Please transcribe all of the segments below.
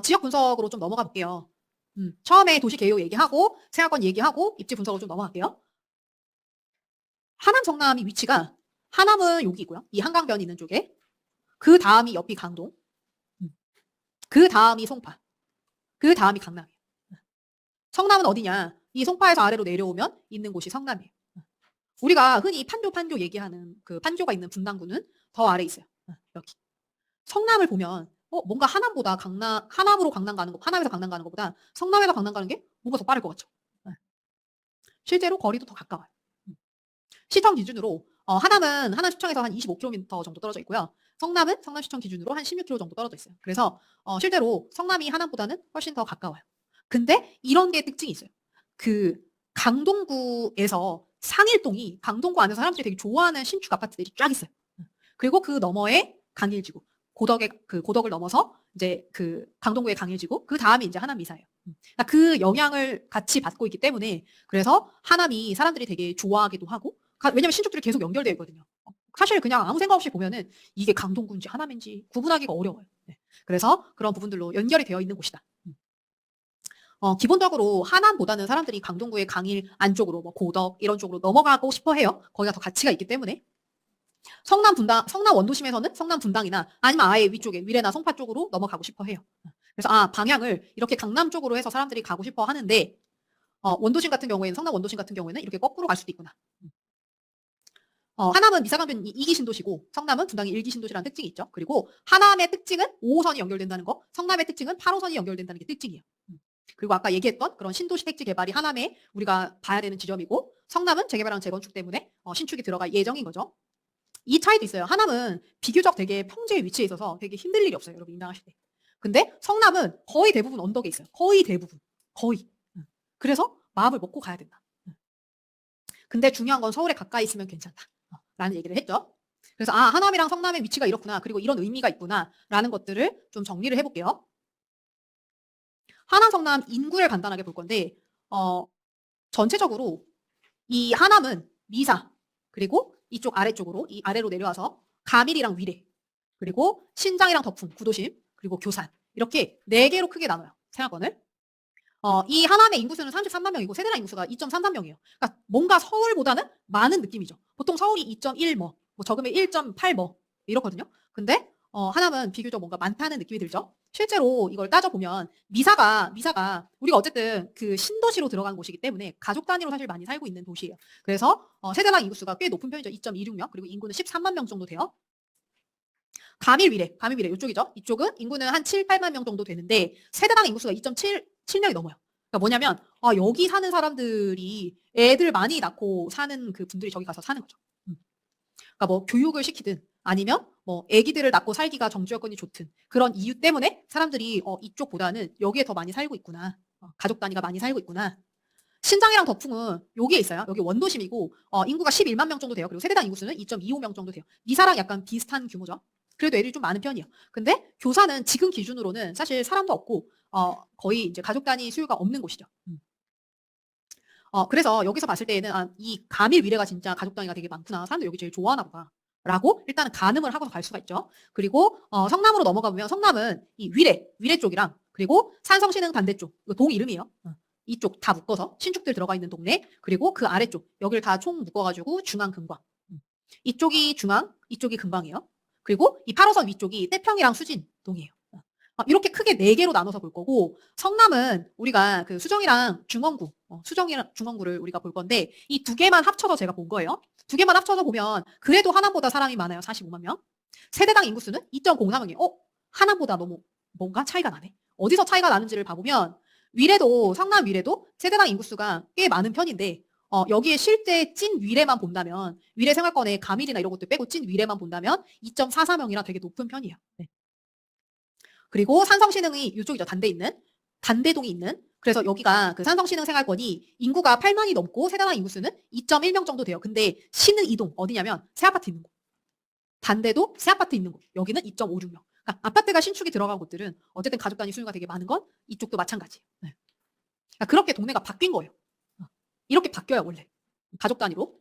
지역 분석으로 좀 넘어가 볼게요. 처음에 도시 개요 얘기하고 생활권 얘기하고 입지 분석으로 좀 넘어갈게요. 하남 성남이 위치가 하남은 여기 있고요. 이 한강변 있는 쪽에. 그 다음이 옆이 강동. 그 다음이 송파. 그 다음이 강남이에요. 성남은 어디냐? 이 송파에서 아래로 내려오면 있는 곳이 성남이에요. 우리가 흔히 판교 얘기하는 그 판교가 있는 분당구는 더 아래 있어요. 여기. 성남을 보면 뭔가 하남으로 강남 가는 거, 하남에서 강남 가는 것보다 성남에서 강남 가는 게 뭔가 더 빠를 것 같죠. 실제로 거리도 더 가까워요. 시청 기준으로 하남은 하남시청에서 한 25km 정도 떨어져 있고요. 성남은 성남시청 기준으로 한 16km 정도 떨어져 있어요. 그래서 실제로 성남이 하남보다는 훨씬 더 가까워요. 근데 이런 게 특징이 있어요. 그 강동구에서 상일동이 강동구 안에서 사람들이 되게 좋아하는 신축 아파트들이 쫙 있어요. 그리고 그 너머에 강일지구, 고덕을 넘어서 이제 그 강동구의 강일지구, 그 다음이 이제 하남 미사예요. 그러니까 그 영향을 같이 받고 있기 때문에 그래서 하남이 사람들이 되게 좋아하기도 하고, 왜냐면 신축들이 계속 연결되어 있거든요. 사실 그냥 아무 생각 없이 보면은 이게 강동구인지 하남인지 구분하기가 어려워요. 네. 그래서 그런 부분들로 연결이 되어 있는 곳이다. 기본적으로 하남보다는 사람들이 강동구의 강일 안쪽으로 뭐 고덕 이런 쪽으로 넘어가고 싶어 해요. 거기가 더 가치가 있기 때문에. 성남 원도심에서는 성남 분당이나 아니면 아예 위쪽에 위례나 송파 쪽으로 넘어가고 싶어 해요. 그래서 방향을 이렇게 강남 쪽으로 해서 사람들이 가고 싶어 하는데 원도심 같은 경우에는 성남 원도심 같은 경우에는 이렇게 거꾸로 갈 수도 있구나. 하남은 미사강변 2기 신도시고 성남은 분당이 1기 신도시라는 특징이 있죠. 그리고 하남의 특징은 5호선이 연결된다는 거, 성남의 특징은 8호선이 연결된다는 게 특징이에요. 그리고 아까 얘기했던 그런 신도시 택지 개발이 하남에 우리가 봐야 되는 지점이고, 성남은 재개발랑 재건축 때문에 신축이 들어갈 예정인 거죠. 이 차이도 있어요. 하남은 비교적 되게 평지에 위치해 있어서 되게 힘들 일이 없어요. 여러분 임장하실 때. 근데 성남은 거의 대부분 언덕에 있어요. 거의 대부분. 거의. 그래서 마음을 먹고 가야 된다. 근데 중요한 건 서울에 가까이 있으면 괜찮다. 라는 얘기를 했죠. 그래서 하남이랑 성남의 위치가 이렇구나. 그리고 이런 의미가 있구나. 라는 것들을 좀 정리를 해볼게요. 하남, 성남 인구를 간단하게 볼 건데 전체적으로 이 하남은 미사, 그리고 이쪽 아래쪽으로 이 아래로 내려와서 가밀이랑 위례, 그리고 신장이랑 덕풍, 구도심, 그리고 교산 이렇게 4개로 크게 나눠요. 생활권을. 이 하남의 인구수는 33만 명이고 세대당 인구수가 2.33명이에요. 그러니까 뭔가 서울보다는 많은 느낌이죠. 보통 서울이 2.1 뭐 적으면 1.8 뭐 이렇거든요. 근데 하남은 비교적 뭔가 많다는 느낌이 들죠. 실제로 이걸 따져보면 미사가 우리가 어쨌든 그 신도시로 들어간 곳이기 때문에 가족 단위로 사실 많이 살고 있는 도시예요. 그래서 세대당 인구수가 꽤 높은 편이죠. 2.26명, 그리고 인구는 13만 명 정도 돼요. 가밀 위례 이쪽이죠. 이쪽은 인구는 한 7, 8만 명 정도 되는데 세대당 인구수가 2.7명이 넘어요. 그러니까 뭐냐면 여기 사는 사람들이 애들 많이 낳고 사는 그 분들이 저기 가서 사는 거죠. 그러니까 뭐 교육을 시키든 아니면 뭐 아기들을 낳고 살기가 정주 여건이 좋든 그런 이유 때문에 사람들이 이쪽보다는 여기에 더 많이 살고 있구나. 가족 단위가 많이 살고 있구나. 신장이랑 덕풍은 여기에 있어요. 여기 원도심이고 인구가 11만 명 정도 돼요. 그리고 세대당 인구수는 2.25명 정도 돼요. 미사랑 약간 비슷한 규모죠. 그래도 애들이 좀 많은 편이에요. 근데 교사는 지금 기준으로는 사실 사람도 없고 거의 이제 가족 단위 수요가 없는 곳이죠. 그래서 여기서 봤을 때에는 이 가밀 위례가 진짜 가족 단위가 되게 많구나. 사람들 여기 제일 좋아하나 보다. 라고 일단은 가늠을 하고서 갈 수가 있죠. 그리고 성남으로 넘어가 보면 성남은 이 위례 쪽이랑 그리고 산성신흥 반대쪽, 이거 동 이름이에요. 이쪽 다 묶어서 신축들 들어가 있는 동네, 그리고 그 아래쪽 여기를 다 총 묶어가지고 중앙 근광. 이쪽이 중앙, 이쪽이 근광이에요. 그리고 이 8호선 위쪽이 태평이랑 수진동이에요. 이렇게 크게 4개로 나눠서 볼 거고, 성남은 우리가 그 수정이랑 중원구, 수정이랑 중원구를 우리가 볼 건데 이 2개만 합쳐서 제가 본 거예요. 2개만 합쳐서 보면 그래도 하남보다 사람이 많아요. 45만 명. 세대당 인구수는 2.03명이에요. 하남보다 너무 뭔가 차이가 나네. 어디서 차이가 나는지를 봐보면 성남 위례도 세대당 인구수가 꽤 많은 편인데 여기에 실제 찐 위례만 본다면, 위례 생활권의 가밀이나 이런 것들 빼고 찐 위례만 본다면 2.44명이라 되게 높은 편이에요. 네. 그리고 산성신흥이 이쪽이죠. 단대동이 있는. 그래서 여기가 그 산성신흥 생활권이 인구가 8만이 넘고 세대당 인구수는 2.1명 정도 돼요. 근데 신흥 이동 어디냐면 새 아파트 있는 곳. 단대도 새 아파트 있는 곳. 여기는 2.56명. 그러니까 아파트가 신축이 들어간 곳들은 어쨌든 가족 단위 수요가 되게 많은 건 이쪽도 마찬가지예요. 네. 그러니까 그렇게 동네가 바뀐 거예요. 이렇게 바뀌어요 원래. 가족 단위로.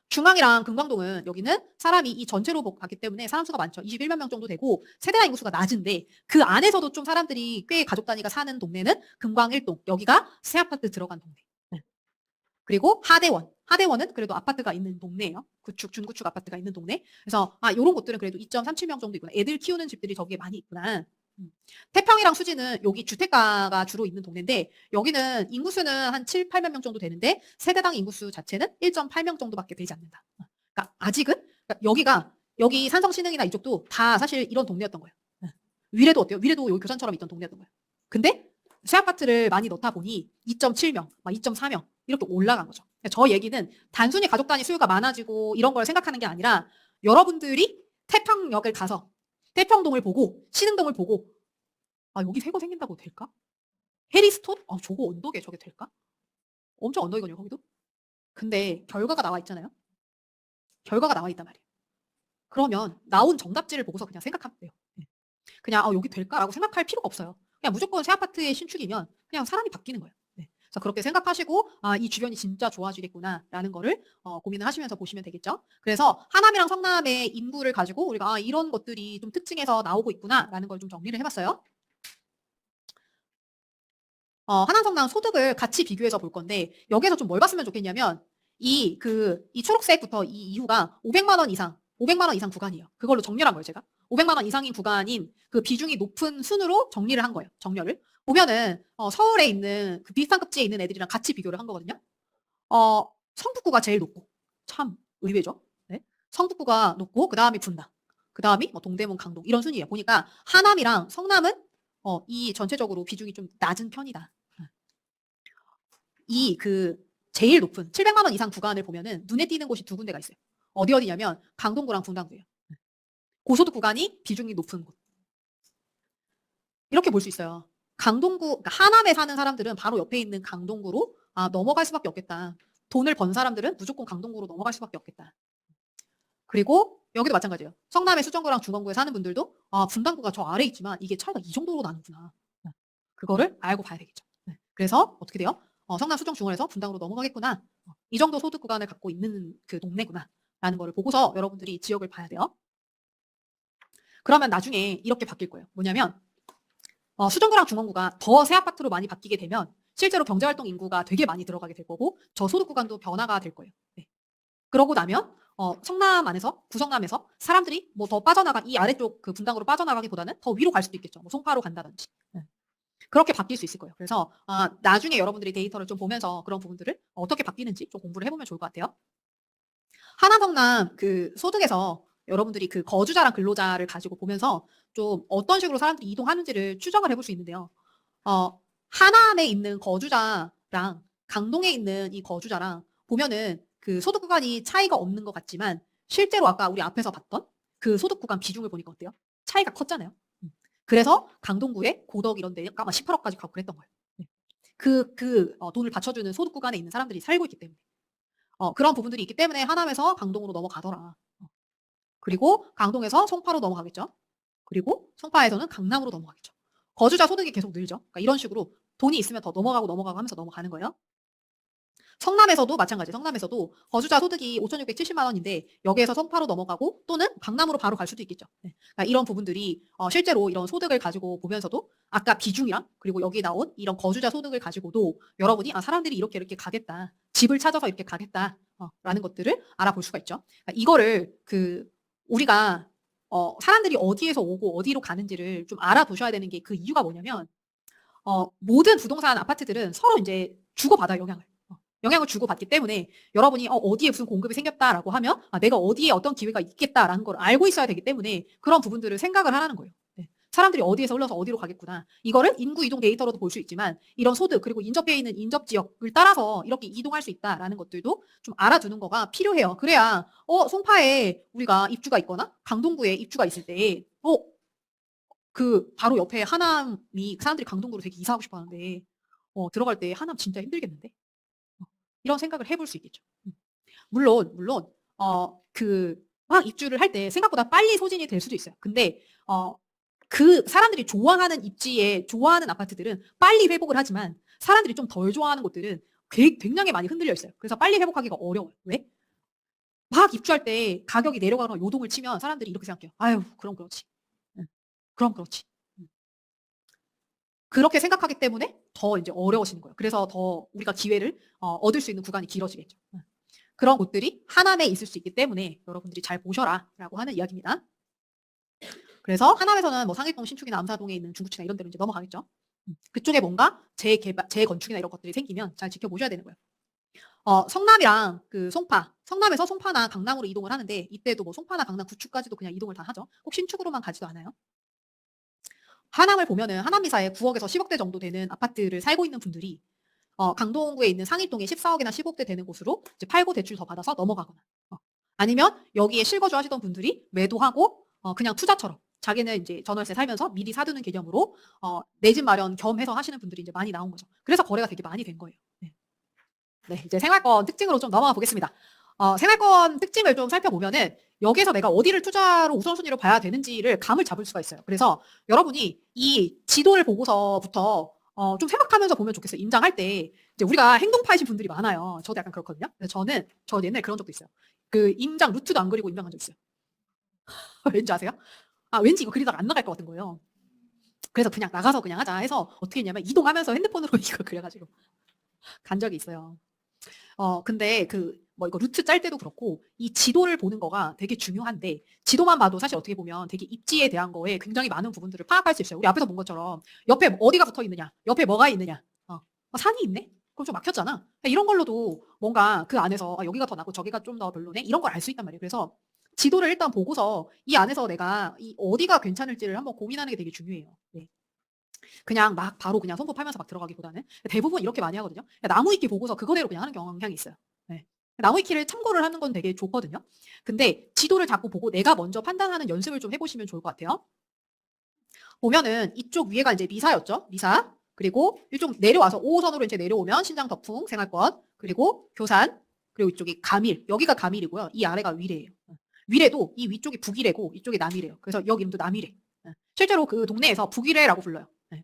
중앙이랑 금강동은 여기는 사람이 이 전체로 봤기 때문에 사람 수가 많죠. 21만 명 정도 되고 세대당 인구수가 낮은데 그 안에서도 좀 사람들이 꽤 가족 단위가 사는 동네는 금광 1동. 여기가 새 아파트 들어간 동네. 네. 그리고 하대원. 하대원은 그래도 아파트가 있는 동네예요. 구축, 준구축 아파트가 있는 동네. 그래서 요런 곳들은 그래도 2.37명 정도 있구나. 애들 키우는 집들이 저기에 많이 있구나. 태평이랑 수지는 여기 주택가가 주로 있는 동네인데 여기는 인구수는 한 7, 8만 명 정도 되는데 세대당 인구수 자체는 1.8명 정도밖에 되지 않는다. 그러니까 아직은 그러니까 여기 산성신흥이나 이쪽도 다 사실 이런 동네였던 거예요. 위례도 어때요? 위례도 여기 교산처럼 있던 동네였던 거예요. 근데 새 아파트를 많이 넣다 보니 2.7명, 2.4명 이렇게 올라간 거죠. 저 얘기는 단순히 가족 단위 수요가 많아지고 이런 걸 생각하는 게 아니라 여러분들이 태평역을 가서 태평동을 보고 신흥동을 보고 여기 새 거 생긴다고 될까? 해리스톤? 저거 언덕에 저게 될까? 엄청 언덕이거든요, 거기도. 근데 결과가 나와 있잖아요. 결과가 나와 있단 말이에요. 그러면 나온 정답지를 보고서 그냥 생각하면 돼요. 그냥 여기 될까라고 생각할 필요가 없어요. 그냥 무조건 새 아파트의 신축이면 그냥 사람이 바뀌는 거예요. 그래서 그렇게 생각하시고 이 주변이 진짜 좋아지겠구나라는 거를 고민을 하시면서 보시면 되겠죠. 그래서 하남이랑 성남의 인구를 가지고 우리가 이런 것들이 좀 특징에서 나오고 있구나라는 걸 좀 정리를 해봤어요. 하남 성남 소득을 같이 비교해서 볼 건데 여기에서 좀 뭘 봤으면 좋겠냐면 이 초록색부터 이 이후가 500만 원 이상 500만 원 이상 구간이에요. 그걸로 정렬한 거예요, 제가. 500만 원 이상인 구간인 그 비중이 높은 순으로 정리를 한 거예요. 정렬을. 보면은 서울에 있는 그 비슷한 급지에 있는 애들이랑 같이 비교를 한 거거든요. 성북구가 제일 높고 참 의외죠. 네. 성북구가 높고 그다음이 분당. 그다음이 동대문, 강동 이런 순이에요. 보니까 하남이랑 성남은 이 전체적으로 비중이 좀 낮은 편이다. 제일 높은 700만 원 이상 구간을 보면은 눈에 띄는 곳이 두 군데가 있어요. 어디냐면 강동구랑 분당구예요. 고소득 구간이 비중이 높은 곳. 이렇게 볼 수 있어요. 강동구, 그러니까 하남에 사는 사람들은 바로 옆에 있는 강동구로 넘어갈 수밖에 없겠다. 돈을 번 사람들은 무조건 강동구로 넘어갈 수밖에 없겠다. 그리고 여기도 마찬가지예요. 성남의 수정구랑 중원구에 사는 분들도 분당구가 저 아래에 있지만 이게 차이가 이 정도로 나는구나. 그거를 알고 봐야 되겠죠. 그래서 어떻게 돼요? 성남 수정 중원에서 분당으로 넘어가겠구나. 이 정도 소득 구간을 갖고 있는 그 동네구나. 라는 거를 보고서 여러분들이 지역을 봐야 돼요. 그러면 나중에 이렇게 바뀔 거예요. 뭐냐면 수정구랑 중원구가 더 새 아파트로 많이 바뀌게 되면 실제로 경제활동 인구가 되게 많이 들어가게 될 거고 저소득 구간도 변화가 될 거예요. 그러고 나면 성남 안에서 구성남에서 사람들이 뭐 더 빠져나간 이 아래쪽 그 분당으로 빠져나가기보다는 더 위로 갈 수도 있겠죠. 뭐 송파로 간다든지. 그렇게 바뀔 수 있을 거예요. 그래서 나중에 여러분들이 데이터를 좀 보면서 그런 부분들을 어떻게 바뀌는지 좀 공부를 해보면 좋을 것 같아요. 하남 성남 그 소득에서 여러분들이 그 거주자랑 근로자를 가지고 보면서 좀 어떤 식으로 사람들이 이동하는지를 추정을 해볼 수 있는데요. 하남에 있는 거주자랑 강동에 있는 이 거주자랑 보면은 그 소득 구간이 차이가 없는 것 같지만 실제로 아까 우리 앞에서 봤던 그 소득 구간 비중을 보니까 어때요? 차이가 컸잖아요. 그래서 강동구에 고덕 이런 데가 막 18억까지 가고 그랬던 거예요. 돈을 받쳐주는 소득 구간에 있는 사람들이 살고 있기 때문에. 그런 부분들이 있기 때문에 하남에서 강동으로 넘어가더라. 그리고 강동에서 송파로 넘어가겠죠. 그리고 송파에서는 강남으로 넘어가겠죠. 거주자 소득이 계속 늘죠. 그러니까 이런 식으로 돈이 있으면 더 넘어가고 하면서 넘어가는 거예요. 성남에서도 마찬가지. 성남에서도 거주자 소득이 5,670만 원인데 여기에서 송파로 넘어가고 또는 강남으로 바로 갈 수도 있겠죠. 그러니까 이런 부분들이 실제로 이런 소득을 가지고 보면서도 아까 비중이랑 그리고 여기 나온 이런 거주자 소득을 가지고도 여러분이 사람들이 이렇게 가겠다. 집을 찾아서 이렇게 가겠다. 라는 것들을 알아볼 수가 있죠. 그러니까 이거를 우리가 사람들이 어디에서 오고 어디로 가는지를 좀 알아두셔야 되는 게 그 이유가 뭐냐면 모든 부동산 아파트들은 서로 이제 주고받아요, 영향을 주고받기 때문에 여러분이 어디에 무슨 공급이 생겼다라고 하면 내가 어디에 어떤 기회가 있겠다라는 걸 알고 있어야 되기 때문에 그런 부분들을 생각을 하라는 거예요. 사람들이 어디에서 흘러서 어디로 가겠구나. 이거를 인구 이동 데이터로도 볼 수 있지만 이런 소득 그리고 인접해 있는 인접 지역을 따라서 이렇게 이동할 수 있다라는 것들도 좀 알아두는 거가 필요해요. 그래야 송파에 우리가 입주가 있거나 강동구에 입주가 있을 때 바로 옆에 하남이 사람들이 강동구로 되게 이사하고 싶어 하는데 들어갈 때 하남 진짜 힘들겠는데? 이런 생각을 해볼 수 있겠죠. 물론 막 입주를 할 때 생각보다 빨리 소진이 될 수도 있어요. 근데 그 사람들이 좋아하는 입지에 좋아하는 아파트들은 빨리 회복을 하지만 사람들이 좀 덜 좋아하는 곳들은 굉장히 많이 흔들려 있어요. 그래서 빨리 회복하기가 어려워요. 왜? 막 입주할 때 가격이 내려가거나 요동을 치면 사람들이 이렇게 생각해요. 아유, 그럼 그렇지. 응, 그럼 그렇지. 응. 그렇게 생각하기 때문에 더 이제 어려워지는 거예요. 그래서 더 우리가 기회를 얻을 수 있는 구간이 길어지겠죠. 응. 그런 곳들이 하남에 있을 수 있기 때문에 여러분들이 잘 보셔라라고 하는 이야기입니다. 그래서 하남에서는 뭐 상일동, 신축이나 암사동에 있는 중구치나 이런 데로 이제 넘어가겠죠. 그쪽에 뭔가 재건축이나 이런 것들이 생기면 잘 지켜보셔야 되는 거예요. 성남이랑 그 송파, 성남에서 송파나 강남으로 이동을 하는데 이때도 뭐 송파나 강남 구축까지도 그냥 이동을 다 하죠. 꼭 신축으로만 가지도 않아요. 하남을 보면은 하남미사에 9억에서 10억대 정도 되는 아파트를 살고 있는 분들이 강동구에 있는 상일동에 14억이나 15억대 되는 곳으로 이제 팔고 대출 더 받아서 넘어가거나 아니면 여기에 실거주 하시던 분들이 매도하고 그냥 투자처럼 자기는 이제 전월세 살면서 미리 사두는 개념으로 내 집 마련 겸 해서 하시는 분들이 이제 많이 나온 거죠. 그래서 거래가 되게 많이 된 거예요. 네. 네, 이제 생활권 특징으로 좀 넘어가 보겠습니다. 생활권 특징을 좀 살펴보면은 여기에서 내가 어디를 투자로 우선순위로 봐야 되는지를 감을 잡을 수가 있어요. 그래서 여러분이 이 지도를 보고서부터 좀 생각하면서 보면 좋겠어요. 임장할 때 이제 우리가 행동파이신 분들이 많아요. 저도 약간 그렇거든요. 그래서 저 옛날에 그런 적도 있어요. 그 임장 루트도 안 그리고 임장한 적 있어요. 왠지 아세요? 아, 왠지 이거 그리다가 안 나갈 것 같은 거예요. 그래서 그냥 나가서 그냥 하자 해서 어떻게 했냐면 이동하면서 핸드폰으로 이거 그려가지고 간 적이 있어요. 근데 뭐 이거 루트 짤 때도 그렇고 이 지도를 보는 거가 되게 중요한데 지도만 봐도 사실 어떻게 보면 되게 입지에 대한 거에 굉장히 많은 부분들을 파악할 수 있어요. 우리 앞에서 본 것처럼 옆에 어디가 붙어 있느냐, 옆에 뭐가 있느냐, 산이 있네? 그럼 좀 막혔잖아. 이런 걸로도 뭔가 그 안에서 여기가 더 낫고 저기가 좀 더 별로네? 이런 걸 알 수 있단 말이에요. 그래서 지도를 일단 보고서 이 안에서 내가 이 어디가 괜찮을지를 한번 고민하는 게 되게 중요해요. 네. 그냥 막 바로 그냥 손톱 팔면서 막 들어가기보다는 대부분 이렇게 많이 하거든요. 나무 위키 보고서 그거대로 그냥 하는 경향이 있어요. 네. 나무 위키를 참고를 하는 건 되게 좋거든요. 근데 지도를 자꾸 보고 내가 먼저 판단하는 연습을 좀 해보시면 좋을 것 같아요. 보면은 이쪽 위에가 이제 미사였죠. 미사. 그리고 이쪽 내려와서 5호선으로 이제 내려오면 신장 덕풍 생활권. 그리고 교산. 그리고 이쪽이 가밀. 여기가 가밀이고요. 이 아래가 위례예요. 위례도 이 위쪽이 북위례고 이쪽이 남위례예요. 그래서 여기 이름도 남위례. 실제로 그 동네에서 북위례라고 불러요. 네.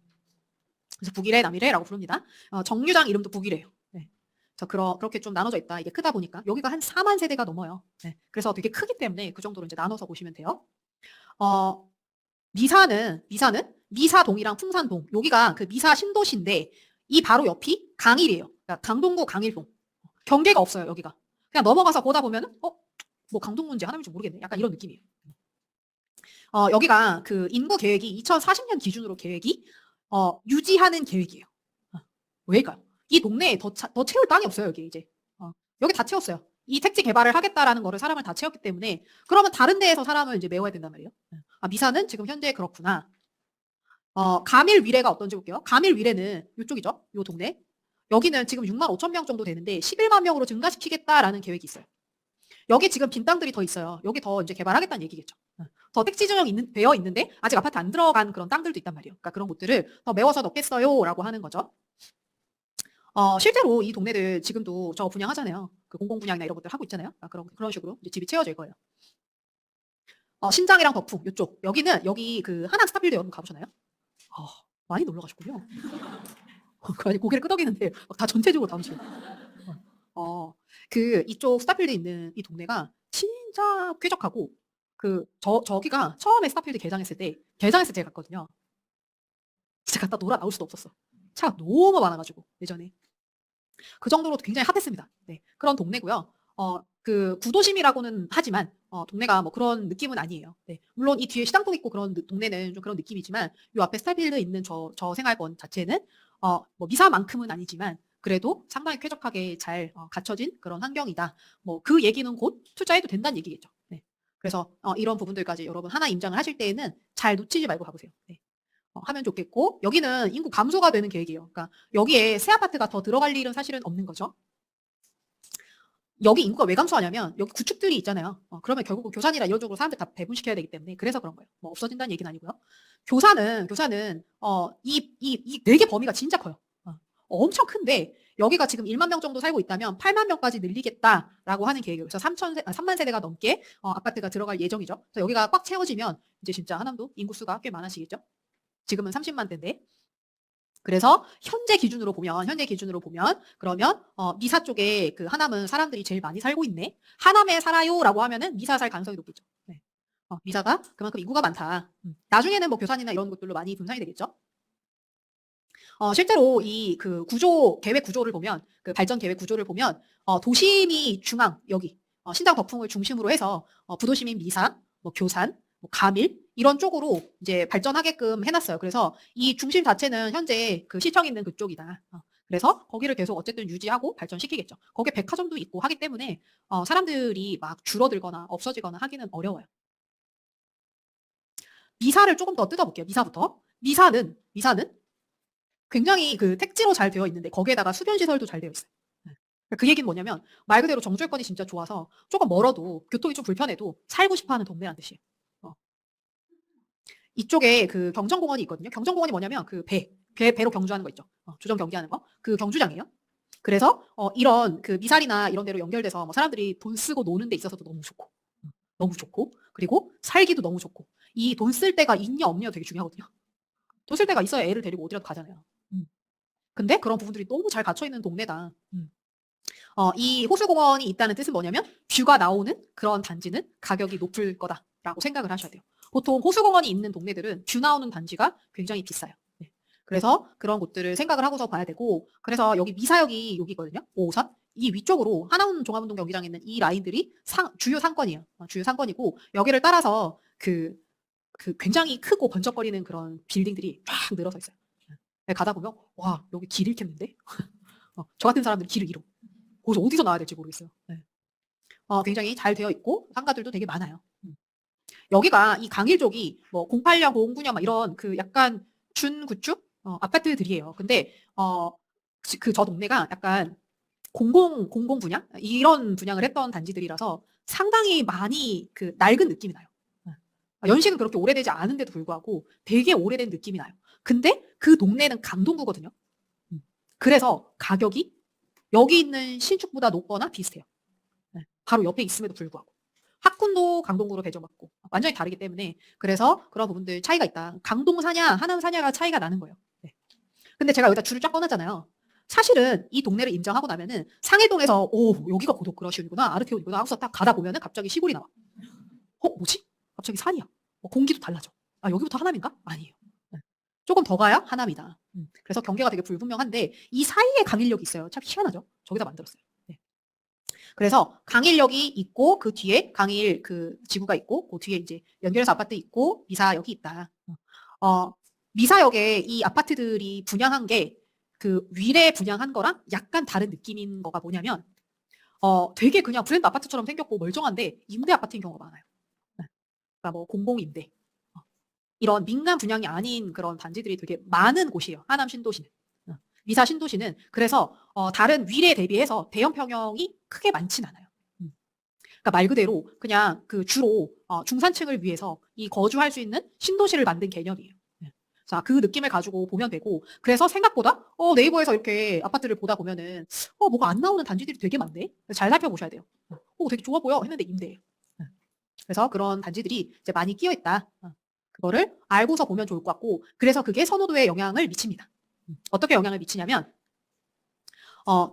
그래서 북이래, 남이래라고 부릅니다. 정류장 이름도 북이래요. 네. 그래서 그렇게 좀 나눠져 있다. 이게 크다 보니까 여기가 한 4만 세대가 넘어요. 네. 그래서 되게 크기 때문에 그 정도로 이제 나눠서 보시면 돼요. 어, 미사는 미사동이랑 풍산동 여기가 그 미사 신도시인데 이 바로 옆이 강일이에요. 그러니까 강동구 강일동. 경계가 없어요 여기가. 그냥 넘어가서 보다 보면은 뭐 강동구인지 하남인지 모르겠네. 약간 이런 느낌이에요. 여기가 그 인구 계획이 2040년 기준으로 계획이 유지하는 계획이에요. 왜일까요? 이 동네에 더 채울 땅이 없어요, 여기 이제. 여기 다 채웠어요. 이 택지 개발을 하겠다라는 거를 사람을 다 채웠기 때문에 그러면 다른 데에서 사람을 이제 메워야 된단 말이에요. 미사는 지금 현재 그렇구나. 가밀 위례가 어떤지 볼게요. 가밀 위례는 이쪽이죠. 이 동네. 여기는 지금 6만 5천 명 정도 되는데 11만 명으로 증가시키겠다라는 계획이 있어요. 여기 지금 빈 땅들이 더 있어요. 여기 더 이제 개발하겠다는 얘기겠죠. 더 택지 지정 되어 있는데 아직 아파트 안 들어간 그런 땅들도 있단 말이에요. 그러니까 그런 곳들을 더 메워서 넣겠어요라고 하는 거죠. 실제로 이 동네들 지금도 저 분양하잖아요. 그 공공분양이나 이런 것들 하고 있잖아요. 그런 식으로 이제 집이 채워질 거예요. 신장이랑 덕풍 이쪽 여기 그 하남 스타필드 여러분 가보셨나요? 많이 놀러 가셨군요. 아니 고개를 끄덕이는데 다 전체적으로 다 오시고. 그 이쪽 스타필드 있는 이 동네가 진짜 쾌적하고 저기가 처음에 스타필드 개장했을 때 제가 갔거든요. 진짜 갔다 놀아 나올 수도 없었어. 차가 너무 많아가지고 예전에. 그 정도로 굉장히 핫했습니다. 네, 그런 동네고요. 그 구도심이라고는 하지만 동네가 뭐 그런 느낌은 아니에요. 네, 물론 이 뒤에 시장도 있고 그런 동네는 좀 그런 느낌이지만 이 앞에 스타필드 있는 저 생활권 자체는 뭐 미사만큼은 아니지만 그래도 상당히 쾌적하게 잘 갖춰진 그런 환경이다. 뭐 그 얘기는 곧 투자해도 된다는 얘기겠죠. 네. 그래서 이런 부분들까지 여러분 하나 임장을 하실 때에는 잘 놓치지 말고 가보세요. 네. 하면 좋겠고 여기는 인구 감소가 되는 계획이에요. 그러니까 여기에 새 아파트가 더 들어갈 일은 사실은 없는 거죠. 여기 인구가 왜 감소하냐면 여기 구축들이 있잖아요. 그러면 결국 교산이나 이런 쪽으로 사람들 다 배분시켜야 되기 때문에 그래서 그런 거예요. 뭐 없어진다는 얘기는 아니고요. 교산은 이 네 개 범위가 진짜 커요. 엄청 큰데 여기가 지금 1만 명 정도 살고 있다면 8만 명까지 늘리겠다라고 하는 계획이에요. 그래서 3만 세대가 넘게 아파트가 들어갈 예정이죠. 그래서 여기가 꽉 채워지면 이제 진짜 하남도 인구수가 꽤 많아지겠죠. 지금은 30만 대인데 그래서 현재 기준으로 보면 그러면 미사 쪽에 그 하남은 사람들이 제일 많이 살고 있네. 하남에 살아요라고 하면은 미사 살 가능성이 높겠죠. 네. 미사가 그만큼 인구가 많다. 나중에는 뭐 교산이나 이런 것들로 많이 분산이 되겠죠. 실제로 이 그 구조 계획 구조를 보면 그 발전 계획 구조를 보면 도심이 중앙 여기 신당 덕풍을 중심으로 해서 부도심인 미사, 뭐 교산, 뭐 가밀 이런 쪽으로 이제 발전하게끔 해놨어요. 그래서 이 중심 자체는 현재 그 시청 있는 그쪽이다. 그래서 거기를 계속 어쨌든 유지하고 발전시키겠죠. 거기에 백화점도 있고 하기 때문에 사람들이 막 줄어들거나 없어지거나 하기는 어려워요. 미사를 조금 더 뜯어볼게요. 미사부터. 미사는 굉장히 그 택지로 잘 되어 있는데 거기에다가 수변 시설도 잘 되어 있어요. 네. 그 얘기는 뭐냐면 말 그대로 정주 여건이 진짜 좋아서 조금 멀어도 교통이 좀 불편해도 살고 싶어하는 동네란 뜻이에요. 어. 이쪽에 그 경정공원이 있거든요. 경정공원이 뭐냐면 그 배로 경주하는 거 있죠. 주정 경기하는 거. 그 경주장이에요. 그래서 이런 그 미사리나 이런 데로 연결돼서 뭐 사람들이 돈 쓰고 노는 데 있어서도 너무 좋고 그리고 살기도 너무 좋고 이 돈 쓸 데가 있냐 없냐 되게 중요하거든요. 돈 쓸 데가 있어야 애를 데리고 어디라도 가잖아요. 근데 그런 부분들이 너무 잘 갖춰 있는 동네다. 이 호수공원이 있다는 뜻은 뭐냐면 뷰가 나오는 그런 단지는 가격이 높을 거다라고 생각을 하셔야 돼요. 보통 호수공원이 있는 동네들은 뷰 나오는 단지가 굉장히 비싸요. 네. 그래서 그런 곳들을 생각을 하고서 봐야 되고 그래서 여기 미사역이 여기거든요. 5호선. 이 위쪽으로 하나원 종합운동 경기장에 있는 이 라인들이 주요 상권이에요. 주요 상권이고 여기를 따라서 그 굉장히 크고 번쩍거리는 그런 빌딩들이 쫙 늘어서 있어요. 네, 가다 보면 와 여기 길 잃겠는데? 저 같은 사람들은 길을 잃어. 거기서 어디서 나와야 될지 모르겠어요. 네. 굉장히 잘 되어 있고 상가들도 되게 많아요. 여기가 이 강일 쪽이 뭐 08년, 09년 막 이런 그 약간 준구축 아파트들이에요. 근데 그 저 동네가 약간 공공 분양 이런 분양을 했던 단지들이라서 상당히 많이 그 낡은 느낌이 나요. 연식은 그렇게 오래되지 않은데도 불구하고 되게 오래된 느낌이 나요. 근데 그 동네는 강동구거든요. 그래서 가격이 여기 있는 신축보다 높거나 비슷해요. 네. 바로 옆에 있음에도 불구하고. 학군도 강동구로 배정받고 완전히 다르기 때문에 그래서 그런 부분들 차이가 있다. 강동 사냐, 하남 사냐가 차이가 나는 거예요. 네. 근데 제가 여기다 줄을 쫙 꺼놨잖아요. 사실은 이 동네를 인정하고 나면은 상해동에서 오 여기가 고속그라시온이구나 아르테온이구나 하고서 딱 가다 보면은 갑자기 시골이 나와. 뭐지? 갑자기 산이야. 공기도 달라져. 아 여기부터 하남인가? 아니에요. 네. 조금 더 가야 하남이다. 그래서 경계가 되게 불분명한데 이 사이에 강일역이 있어요. 참 희한하죠? 저기다 만들었어요. 네. 그래서 강일역이 있고 그 뒤에 강일 그 지구가 있고 그 뒤에 이제 연결해서 아파트 있고 미사역이 있다. 미사역에 이 아파트들이 분양한 게 그 위례 분양한 거랑 약간 다른 느낌인 거가 뭐냐면 되게 그냥 브랜드 아파트처럼 생겼고 멀쩡한데 임대 아파트인 경우가 많아요. 네. 그러니까 뭐 공공임대 이런 민간 분양이 아닌 그런 단지들이 되게 많은 곳이에요. 하남 신도시는. 미사 신도시는 그래서 다른 위례에 대비해서 대형 평형이 크게 많진 않아요. 그러니까 말 그대로 그냥 그 주로 중산층을 위해서 이 거주할 수 있는 신도시를 만든 개념이에요. 자, 그 느낌을 가지고 보면 되고 그래서 생각보다 네이버에서 이렇게 아파트를 보다 보면은 뭐가 안 나오는 단지들이 되게 많네. 잘 살펴보셔야 돼요. 되게 좋아 보여 했는데 임대예요. 그래서 그런 단지들이 이제 많이 끼어 있다. 그거를 알고서 보면 좋을 것 같고 그래서 그게 선호도에 영향을 미칩니다. 어떻게 영향을 미치냐면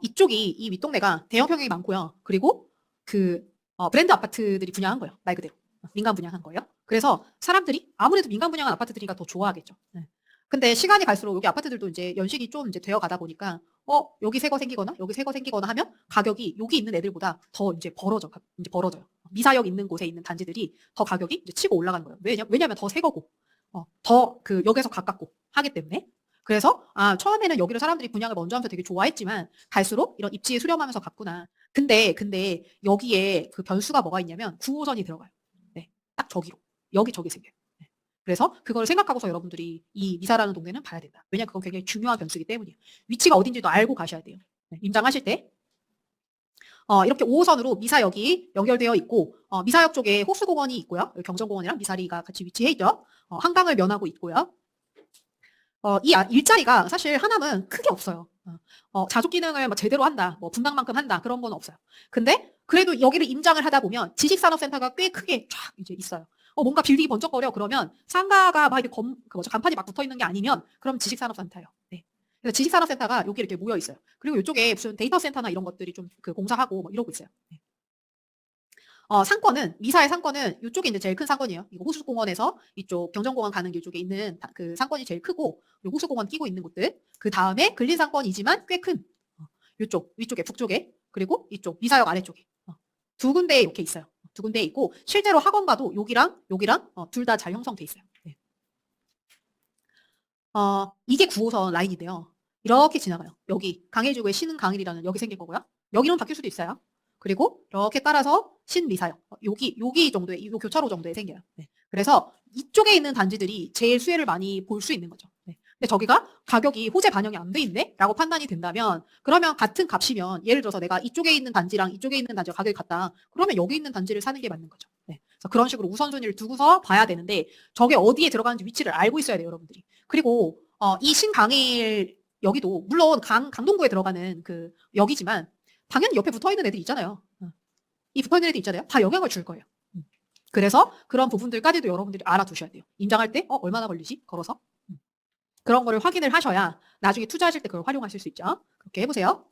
이쪽이 이 윗동네가 대형 평형이 많고요. 그리고 그 브랜드 아파트들이 분양한 거예요. 말 그대로. 민간 분양한 거예요. 그래서 사람들이 아무래도 민간 분양한 아파트들이니까 더 좋아하겠죠. 네. 근데 시간이 갈수록 여기 아파트들도 이제 연식이 좀 이제 되어 가다 보니까 여기 새 거 생기거나 여기 새 거 생기거나 하면 가격이 여기 있는 애들보다 더 이제 벌어져요. 미사역 있는 곳에 있는 단지들이 더 가격이 이제 치고 올라가는 거예요. 왜냐면 더 새 거고 더 그 역에서 가깝고 하기 때문에. 그래서 처음에는 여기를 사람들이 분양을 먼저 하면서 되게 좋아했지만 갈수록 이런 입지에 수렴하면서 갔구나. 근데 여기에 그 변수가 뭐가 있냐면 9호선이 들어가요. 네, 딱 저기로. 저기 생겨요. 네. 그래서 그걸 생각하고서 여러분들이 이 미사라는 동네는 봐야 된다. 왜냐면 그건 굉장히 중요한 변수이기 때문이에요. 위치가 어딘지도 알고 가셔야 돼요. 네, 임장하실 때. 이렇게 5호선으로 미사역이 연결되어 있고 미사역 쪽에 호수공원이 있고요. 경정공원이랑 미사리가 같이 위치해 있죠. 한강을 면하고 있고요. 이 일자리가 사실 하남은 크게 없어요. 자족 기능을 막 제대로 한다, 뭐 분당만큼 한다 그런 건 없어요. 근데 그래도 여기를 임장을 하다 보면 지식산업센터가 꽤 크게 쫙 이제 있어요. 뭔가 빌딩이 번쩍거려 그러면 상가가 막 이렇게 간판이 막 붙어 있는 게 아니면 그럼 지식산업센터예요. 네. 그래서 지식산업센터가 여기 이렇게 모여 있어요. 그리고 이쪽에 무슨 데이터 센터나 이런 것들이 좀 그 공사하고 뭐 이러고 있어요. 네. 상권은 미사의 상권은 이쪽이 이제 제일 큰 상권이에요. 이거 호수공원에서 이쪽 경정공원 가는 길 쪽에 있는 그 상권이 제일 크고 호수공원 끼고 있는 곳들. 그 다음에 근린 상권이지만 꽤 큰 이쪽 위쪽에 북쪽에 그리고 이쪽 미사역 아래쪽에 두 군데에 이렇게 있어요. 두 군데에 있고 실제로 학원 가도 여기랑 둘 다 잘 형성돼 있어요. 네. 이게 9호선 라인인데요. 이렇게 지나가요. 여기 강해지구의 신강일이라는 여기 생길 거고요. 여기는 바뀔 수도 있어요. 그리고 이렇게 따라서 신미사역 여기 정도에 이 교차로 정도에 생겨요. 네. 그래서 이쪽에 있는 단지들이 제일 수혜를 많이 볼 수 있는 거죠. 네. 근데 저기가 가격이 호재 반영이 안 돼 있네? 라고 판단이 된다면 그러면 같은 값이면 예를 들어서 내가 이쪽에 있는 단지랑 이쪽에 있는 단지가 가격이 같다. 그러면 여기 있는 단지를 사는 게 맞는 거죠. 네. 그래서 그런 식으로 우선순위를 두고서 봐야 되는데 저게 어디에 들어가는지 위치를 알고 있어야 돼요, 여러분들이. 그리고 이 신강일 여기도 물론 강동구에 들어가는 그 역이지만 당연히 옆에 붙어있는 애들이 있잖아요. 이 붙어있는 애들이 있잖아요. 다 영향을 줄 거예요. 그래서 그런 부분들까지도 여러분들이 알아두셔야 돼요. 임장할 때 얼마나 걸리지? 걸어서. 그런 거를 확인을 하셔야 나중에 투자하실 때 그걸 활용하실 수 있죠. 그렇게 해보세요.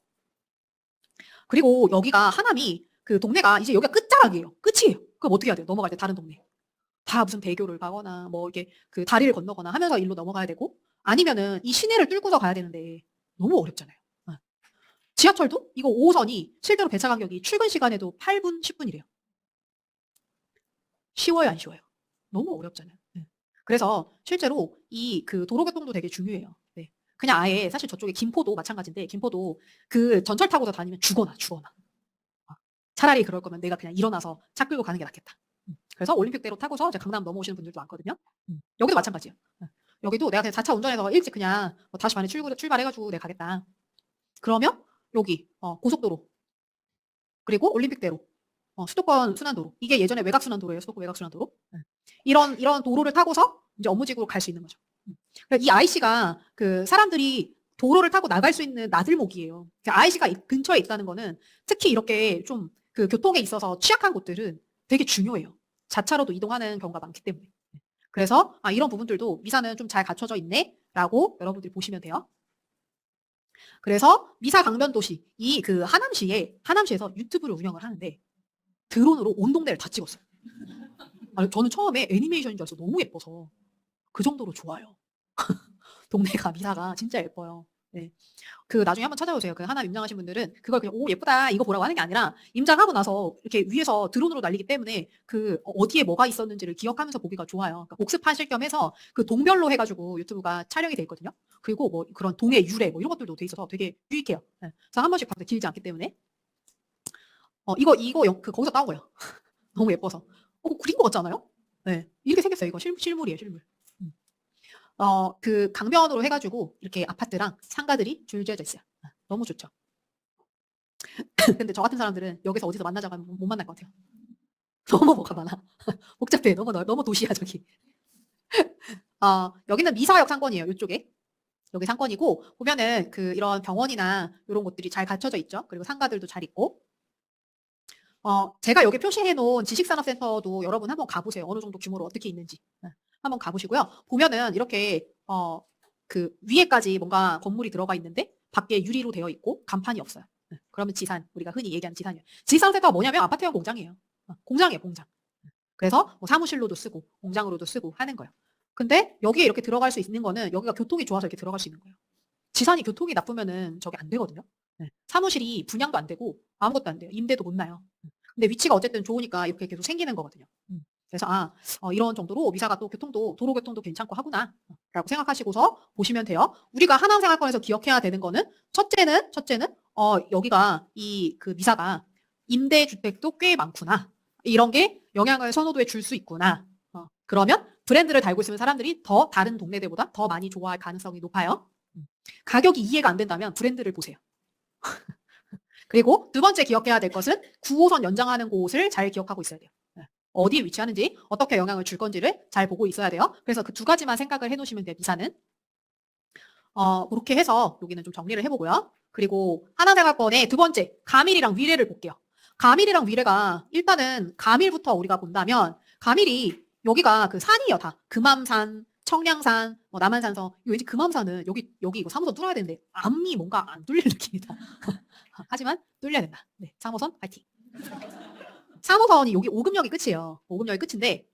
그리고 여기가 하남이 그 동네가 이제 여기가 끝자락이에요. 끝이에요. 그럼 어떻게 해야 돼요? 넘어갈 때 다른 동네. 다 무슨 대교를 가거나 뭐 이렇게 그 다리를 건너거나 하면서 일로 넘어가야 되고 아니면은 이 시내를 뚫고서 가야 되는데 너무 어렵잖아요. 지하철도 이거 5호선이 실제로 배차 간격이 출근 시간에도 8분, 10분이래요. 쉬워요, 안 쉬워요? 너무 어렵잖아요. 네. 그래서 실제로 이 그 도로교통도 되게 중요해요. 네. 그냥 아예 사실 저쪽에 김포도 마찬가지인데 김포도 그 전철 타고서 다니면 죽어나. 차라리 그럴 거면 내가 그냥 일어나서 차 끌고 가는 게 낫겠다. 그래서 올림픽대로 타고서 이제 강남 넘어오시는 분들도 많거든요. 여기도 마찬가지예요. 여기도 내가 그냥 4차 운전해서 일찍 그냥 뭐 5시 반에 출발해가지고 내가 가겠다. 그러면 여기 고속도로 그리고 올림픽대로 수도권 순환도로 이게 예전에 외곽순환도로예요. 수도권 외곽순환도로 이런 도로를 타고서 이제 업무지구로 갈 수 있는 거죠. 그러니까 이 IC가 그 사람들이 도로를 타고 나갈 수 있는 나들목이에요. 그러니까 IC가 근처에 있다는 거는 특히 이렇게 좀 그 교통에 있어서 취약한 곳들은 되게 중요해요. 자차로도 이동하는 경우가 많기 때문에. 그래서 이런 부분들도 미사는 좀 잘 갖춰져 있네라고 여러분들이 보시면 돼요. 그래서 미사 강변도시 이 그 하남시에서 유튜브를 운영을 하는데 드론으로 온 동네를 다 찍었어요. 저는 처음에 애니메이션인 줄 알았어. 너무 예뻐서 그 정도로 좋아요. 동네가 미사가 진짜 예뻐요. 네. 그 나중에 한번 찾아보세요. 그 하남 임장하신 분들은 그걸 그냥 오 예쁘다 이거 보라고 하는 게 아니라 임장하고 나서 이렇게 위에서 드론으로 날리기 때문에 그 어디에 뭐가 있었는지를 기억하면서 보기가 좋아요. 그러니까 복습하실 겸 해서 그 동별로 해가지고 유튜브가 촬영이 돼 있거든요. 그리고 뭐 그런 동해 유래 뭐 이런 것들도 돼 있어서 되게 유익해요. 네. 그래서 한 번씩 봐도 길지 않기 때문에 이거 거기서 따온 거예요. 너무 예뻐서. 그린 것 같지 않아요? 네. 이렇게 생겼어요. 이거 실물이에요, 실물. 그 강변으로 해가지고 이렇게 아파트랑 상가들이 줄 지어져 있어요. 너무 좋죠. 근데 저 같은 사람들은 여기서 어디서 만나자고 하면 못 만날 것 같아요. 너무 뭐가 많아. 복잡해. 너무 도시야, 저기. 여기는 미사역 상권이에요, 이쪽에. 여기 상권이고, 보면은 그 이런 병원이나 이런 곳들이 잘 갖춰져 있죠. 그리고 상가들도 잘 있고. 제가 여기 표시해 놓은 지식산업센터도 여러분 한번 가보세요. 어느 정도 규모로 어떻게 있는지. 한번 가보시고요. 보면은 이렇게 그 위에까지 뭔가 건물이 들어가 있는데 밖에 유리로 되어 있고 간판이 없어요. 그러면 지산, 우리가 흔히 얘기하는 지산이에요. 지식산업센터가 뭐냐면 아파트형 공장이에요. 공장이에요, 공장. 그래서 뭐 사무실로도 쓰고 공장으로도 쓰고 하는 거예요. 근데 여기에 이렇게 들어갈 수 있는 거는 여기가 교통이 좋아서 이렇게 들어갈 수 있는 거예요. 지산이 교통이 나쁘면은 저게 안 되거든요. 사무실이 분양도 안 되고 아무것도 안 돼요. 임대도 못 나요. 근데 위치가 어쨌든 좋으니까 이렇게 계속 생기는 거거든요. 그래서 이런 정도로 미사가 또 도로 교통도 괜찮고 하구나 라고 생각하시고서 보시면 돼요. 우리가 하남생활권에서 기억해야 되는 거는 첫째는 여기가 그 미사가 임대주택도 꽤 많구나. 이런 게 영향을 선호도에 줄 수 있구나. 그러면 브랜드를 달고 있으면 사람들이 더 다른 동네들보다 더 많이 좋아할 가능성이 높아요. 가격이 이해가 안 된다면 브랜드를 보세요. 그리고 두 번째 기억해야 될 것은 9호선 연장하는 곳을 잘 기억하고 있어야 돼요. 어디에 위치하는지 어떻게 영향을 줄 건지를 잘 보고 있어야 돼요. 그래서 그 두 가지만 생각을 해놓으시면 돼요. 미사는. 그렇게 해서 여기는 좀 정리를 해보고요. 그리고 하나생활권의 두 번째 가밀이랑 위례를 볼게요. 가밀이랑 위례가 일단은 가밀부터 우리가 본다면 가밀이 여기가 그 산이에요. 다 금암산, 청량산, 뭐 남한산성, 이거 왠지 금암산은 여기 이거 3호선 뚫어야 되는데 암이 뭔가 안 뚫리는 느낌이다. 하지만 뚫려야 된다. 네, 3호선 파이팅. 3호선이 여기 오금역이 끝이에요. 오금역이 끝인데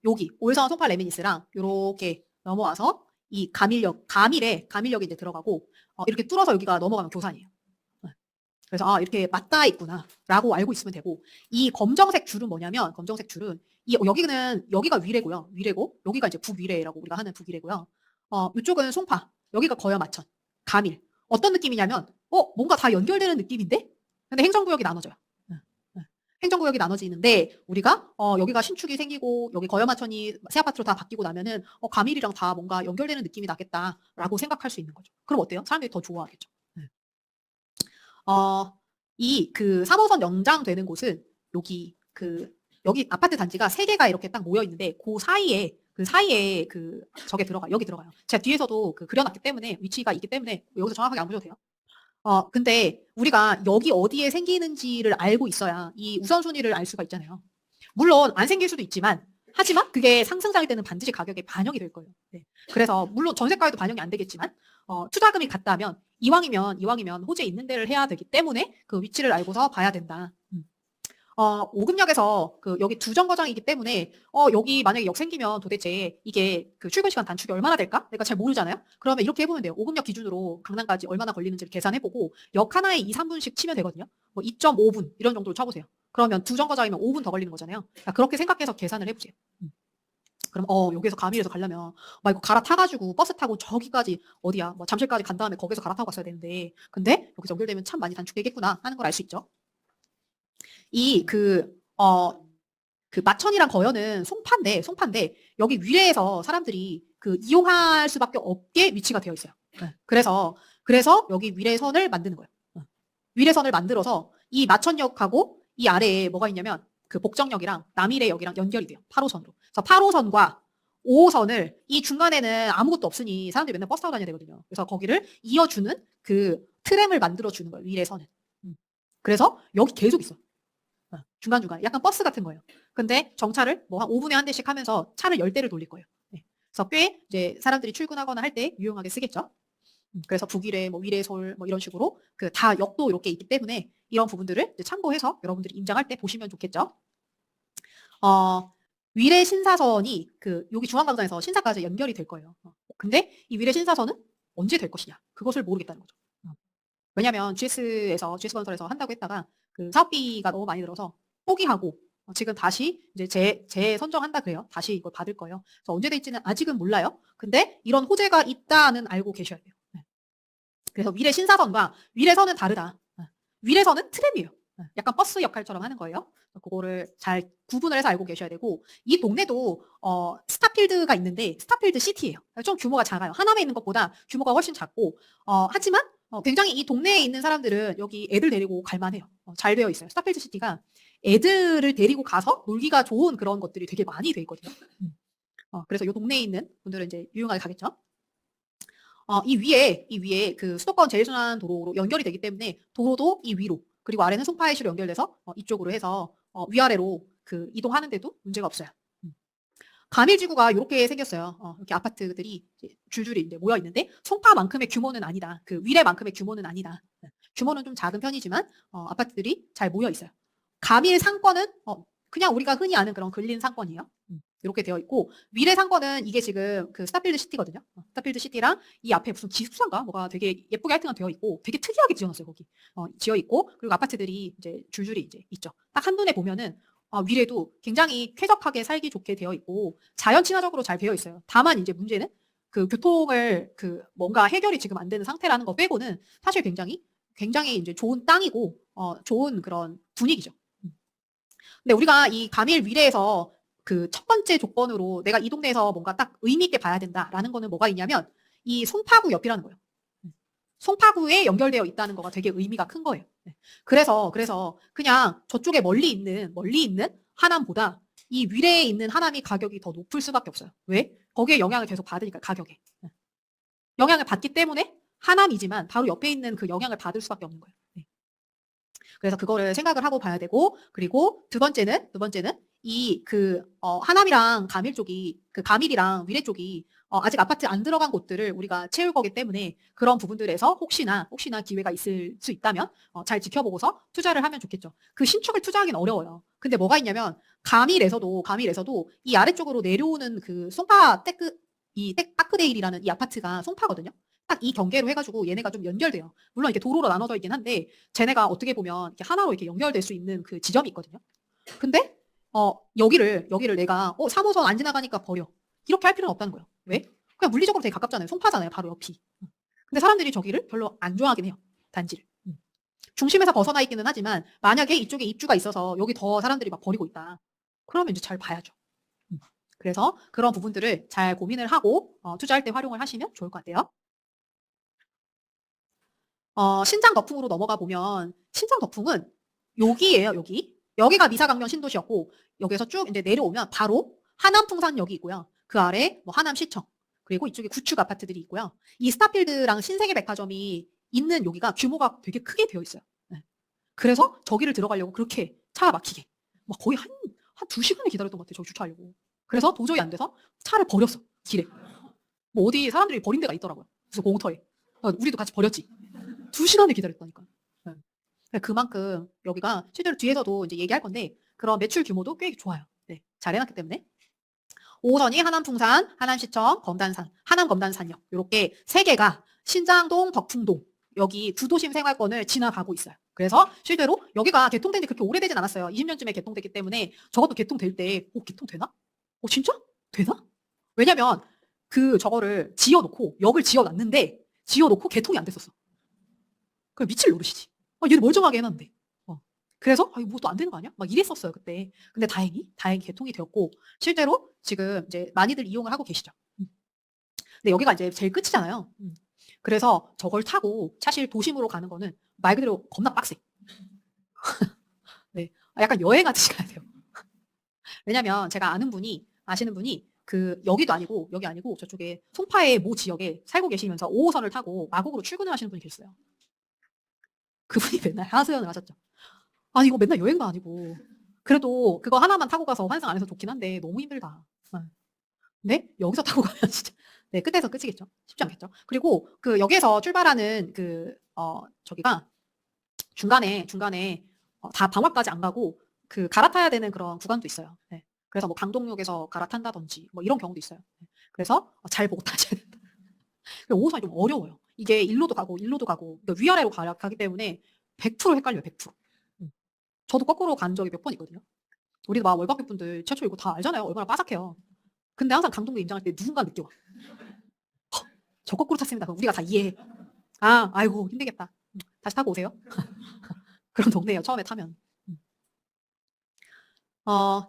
여기 올선 송파 레미니스랑 요렇게 넘어와서 이 가밀역이 이제 들어가고 이렇게 뚫어서 여기가 넘어가면 교산이에요. 네. 그래서 이렇게 맞닿아 있구나라고 알고 있으면 되고 이 검정색 줄은 뭐냐면 검정색 줄은 여기가 위례고요. 위례고 여기가 이제 북위례라고 우리가 하는 북위례고요. 이쪽은 송파, 여기가 거여 마천, 가밀. 어떤 느낌이냐면 뭔가 다 연결되는 느낌인데 근데 행정구역이 나눠져요. 네. 네. 행정구역이 나눠지는데 우리가 여기가 신축이 생기고 여기 거여마천이 새 아파트로 다 바뀌고 나면은 가밀이랑 다 뭔가 연결되는 느낌이 나겠다라고 생각할 수 있는 거죠. 그럼 어때요? 사람들이 더 좋아하겠죠. 네. 이 3호선 연장되는 곳은 여기 아파트 단지가 3개가 이렇게 딱 모여 있는데 그 사이에 저게 여기 들어가요. 제가 뒤에서도 그려놨기 때문에 위치가 있기 때문에 여기서 정확하게 안 보셔도 돼요. 근데 우리가 여기 어디에 생기는지를 알고 있어야 이 우선순위를 알 수가 있잖아요. 물론 안 생길 수도 있지만 하지만 그게 상승장일 때는 반드시 가격에 반영이 될 거예요. 네. 그래서 물론 전세가에도 반영이 안 되겠지만 투자금이 같다면 이왕이면 호재 있는 데를 해야 되기 때문에 그 위치를 알고서 봐야 된다. 오금역에서 여기 두 정거장이기 때문에 여기 만약에 역 생기면 도대체 이게 출근 시간 단축이 얼마나 될까? 내가 잘 모르잖아요. 그러면 이렇게 해보면 돼요. 오금역 기준으로 강남까지 얼마나 걸리는지를 계산해보고 역 하나에 2, 3분씩 치면 되거든요. 뭐 2.5분 이런 정도로 쳐보세요. 그러면 두 정거장이면 5분 더 걸리는 거잖아요. 그렇게 생각해서 계산을 해보세요. 그럼 여기에서 가밀에서 가려면 막 이거 갈아타가지고 버스 타고 저기까지 어디야 뭐 잠실까지 간 다음에 거기서 갈아타고 갔어야 되는데 근데 여기서 연결되면 참 많이 단축되겠구나 하는 걸 알 수 있죠. 마천이랑 거여는 송파인데 여기 위례에서 사람들이 이용할 수밖에 없게 위치가 되어 있어요. 네. 그래서 여기 위례선을 만드는 거예요. 위례선을 만들어서 이 마천역하고 이 아래에 뭐가 있냐면 복정역이랑 남이래역이랑 연결이 돼요. 8호선으로. 그래서 8호선과 5호선을 이 중간에는 아무것도 없으니 사람들이 맨날 버스 타고 다녀야 되거든요. 그래서 거기를 이어주는 트램을 만들어 주는 거예요. 위례선은. 그래서 여기 계속 있어. 중간중간 약간 버스 같은 거예요. 근데 정차를 뭐 한 5분에 한 대씩 하면서 차를 10대를 돌릴 거예요. 네. 그래서 꽤 이제 사람들이 출근하거나 할 때 유용하게 쓰겠죠. 그래서 북위례, 뭐 위례솔 뭐 이런 식으로 다 역도 이렇게 있기 때문에 이런 부분들을 이제 참고해서 여러분들이 임장할 때 보시면 좋겠죠. 위례 신사선이 여기 중앙광장에서 신사까지 연결이 될 거예요. 근데 이 위례 신사선은 언제 될 것이냐? 그것을 모르겠다는 거죠. 왜냐하면 GS건설에서 한다고 했다가 사업비가 너무 많이 들어서 포기하고 지금 다시 이제 재선정한다 그래요. 다시 이걸 받을 거예요. 그래서 언제 될지는 아직은 몰라요. 근데 이런 호재가 있다는 알고 계셔야 돼요. 네. 그래서 위례 신사선과 위례선은 다르다. 위례선은 트램이에요. 약간 버스 역할처럼 하는 거예요. 그거를 잘 구분을 해서 알고 계셔야 되고 이 동네도 스타필드가 있는데 스타필드 시티예요. 좀 규모가 작아요. 하남에 있는 것보다 규모가 훨씬 작고 하지만 굉장히 이 동네에 있는 사람들은 여기 애들 데리고 갈만해요. 잘 되어 있어요. 스타필드 시티가 애들을 데리고 가서 놀기가 좋은 그런 것들이 되게 많이 돼 있거든요. 그래서 이 동네에 있는 분들은 이제 유용하게 가겠죠. 이 위에 수도권 제일순환 도로로 연결이 되기 때문에 도로도 이 위로 그리고 아래는 송파IC로 연결돼서 이쪽으로 해서 위아래로 이동하는데도 문제가 없어요. 가밀지구가 이렇게 생겼어요. 이렇게 아파트들이 줄줄이 이제 모여 있는데 송파만큼의 규모는 아니다. 위례만큼의 규모는 아니다. 규모는 좀 작은 편이지만 아파트들이 잘 모여 있어요. 가밀 상권은 그냥 우리가 흔히 아는 그런 근린 상권이에요. 이렇게 되어 있고 위례 상권은 이게 지금 스타필드 시티거든요. 스타필드 시티랑 이 앞에 무슨 기숙사인가 뭐가 되게 예쁘게 하여튼 되어 있고 되게 특이하게 지어놨어요 거기. 지어 있고 그리고 아파트들이 이제 줄줄이 이제 있죠. 딱 한눈에 보면은 위례도 굉장히 쾌적하게 살기 좋게 되어 있고 자연 친화적으로 잘 되어 있어요. 다만 이제 문제는 교통을 뭔가 해결이 지금 안 되는 상태라는 거 빼고는 사실 굉장히 이제 좋은 땅이고 좋은 그런 분위기죠. 근데 우리가 이 가밀 위례에서 첫 번째 조건으로 내가 이 동네에서 뭔가 딱 의미 있게 봐야 된다라는 거는 뭐가 있냐면 이 송파구 옆이라는 거예요. 송파구에 연결되어 있다는 거가 되게 의미가 큰 거예요. 그래서 그냥 저쪽에 멀리 있는 하남보다 이 위례에 있는 하남이 가격이 더 높을 수밖에 없어요. 왜? 거기에 영향을 계속 받으니까 가격에. 영향을 받기 때문에 하남이지만 바로 옆에 있는 그 영향을 받을 수밖에 없는 거예요. 그래서 그거를 생각을 하고 봐야 되고, 그리고 두 번째는 하남이랑 가밀 쪽이, 그 가밀이랑 위례 쪽이 아직 아파트 안 들어간 곳들을 우리가 채울 거기 때문에 그런 부분들에서 혹시나 기회가 있을 수 있다면 잘 지켜보고서 투자를 하면 좋겠죠. 그 신축을 투자하기는 어려워요. 근데 뭐가 있냐면 가밀에서도 이 아래쪽으로 내려오는 그 송파 타크데일이라는 이 아파트가 송파거든요. 딱 이 경계로 해가지고 얘네가 좀 연결돼요. 물론 이게 도로로 나눠져 있긴 한데 쟤네가 어떻게 보면 이렇게 하나로 이렇게 연결될 수 있는 그 지점이 있거든요. 근데 여기를 내가 3호선 안 지나가니까 버려. 이렇게 할 필요는 없다는 거예요. 왜? 그냥 물리적으로 되게 가깝잖아요. 송파잖아요. 바로 옆이. 근데 사람들이 저기를 별로 안 좋아하긴 해요. 단지를. 중심에서 벗어나 있기는 하지만 만약에 이쪽에 입주가 있어서 여기 더 사람들이 막 버리고 있다. 그러면 이제 잘 봐야죠. 그래서 그런 부분들을 잘 고민을 하고 투자할 때 활용을 하시면 좋을 것 같아요. 신장 덕풍으로 넘어가 보면 신장 덕풍은 여기예요, 여기. 여기가 미사강변 신도시였고 여기서 쭉 이제 내려오면 바로 하남풍산역이 있고요. 그 아래 뭐 하남시청 그리고 이쪽에 구축 아파트들이 있고요. 이 스타필드랑 신세계백화점이 있는 여기가 규모가 되게 크게 되어 있어요. 네. 그래서 저기를 들어가려고 그렇게 차가 막히게 막 거의 한 2시간을 기다렸던 것 같아요. 저기 주차하려고. 그래서 도저히 안 돼서 차를 버렸어. 길에. 뭐 어디 사람들이 버린 데가 있더라고요. 그래서 공터에. 우리도 같이 버렸지. 2시간을 기다렸다니까. 네. 그만큼 여기가 실제로 뒤에서도 이제 얘기할 건데 그런 매출 규모도 꽤 좋아요. 네. 잘 해놨기 때문에. 5호선이 하남풍산, 하남시청, 검단산, 하남검단산역 이렇게 세 개가 신장동, 덕풍동 여기 구도심 생활권을 지나가고 있어요. 그래서 실제로 여기가 개통된 지 그렇게 오래되진 않았어요. 20년쯤에 개통됐기 때문에 저것도 개통될 때 개통되나? 진짜? 되나? 왜냐면 저거를 지어놓고 역을 지어놨는데 지어놓고 개통이 안 됐었어. 그 미칠 노릇이지. 얘는 멀쩡하게 해놨는데. 그래서 이거 뭐 또 안 되는 거 아니야? 막 이랬었어요 그때. 근데 다행히 개통이 되었고 실제로 지금 이제 많이들 이용을 하고 계시죠. 근데 여기가 이제 제일 끝이잖아요. 그래서 저걸 타고 사실 도심으로 가는 거는 말 그대로 겁나 빡세. 네, 약간 여행하듯이 가야 돼요. 왜냐면 제가 아시는 분이 여기도 아니고 여기 아니고 저쪽에 송파의 모 지역에 살고 계시면서 5호선을 타고 마곡으로 출근을 하시는 분이 계셨어요. 그분이 맨날 하소연을 하셨죠. 아니 이거 맨날 여행도 아니고 그래도 그거 하나만 타고 가서 환승 안 해서 좋긴 한데 너무 힘들다. 근데 여기서 타고 가면 진짜 네, 끝에서 끝이겠죠. 쉽지 않겠죠. 그리고 여기에서 출발하는 저기가 중간에 다 방화까지 안 가고 갈아타야 되는 그런 구간도 있어요. 네. 그래서 뭐 강동역에서 갈아탄다든지 뭐 이런 경우도 있어요. 네. 그래서 잘 보고 타셔야 된다. 5호선이 좀 어려워요. 이게 일로도 가고 그러니까 위아래로 가기 때문에 100% 헷갈려요. 100%. 저도 거꾸로 간 적이 몇 번 있거든요. 우리도 막 월박객 분들 최초 이거 다 알잖아요. 얼마나 빠삭해요. 근데 항상 강동구 임장할 때 누군가 늦게 와. 저 거꾸로 탔습니다. 그럼 우리가 다 이해해. 아이고 힘들겠다. 다시 타고 오세요. 그런 동네예요. 처음에 타면.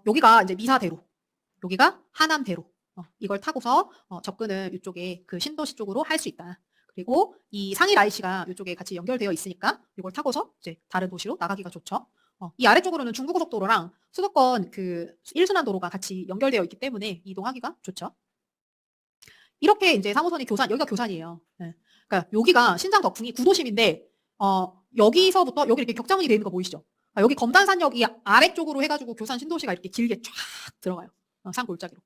여기가 이제 미사대로, 여기가 하남대로. 이걸 타고서 접근을 이쪽에 신도시 쪽으로 할 수 있다. 그리고 이 상일 IC가 이쪽에 같이 연결되어 있으니까 이걸 타고서 이제 다른 도시로 나가기가 좋죠. 이 아래쪽으로는 중부고속도로랑 수도권 1순환 도로가 같이 연결되어 있기 때문에 이동하기가 좋죠. 이렇게 이제 3호선이 여기가 교산이에요. 네. 그러니까 여기가 신장 덕풍이 구도심인데 여기서부터 여기 이렇게 격자문이 되어 있는 거 보이시죠? 여기 검단산역이 아래쪽으로 해가지고 교산 신도시가 이렇게 길게 쫙 들어가요. 산 골짜기로.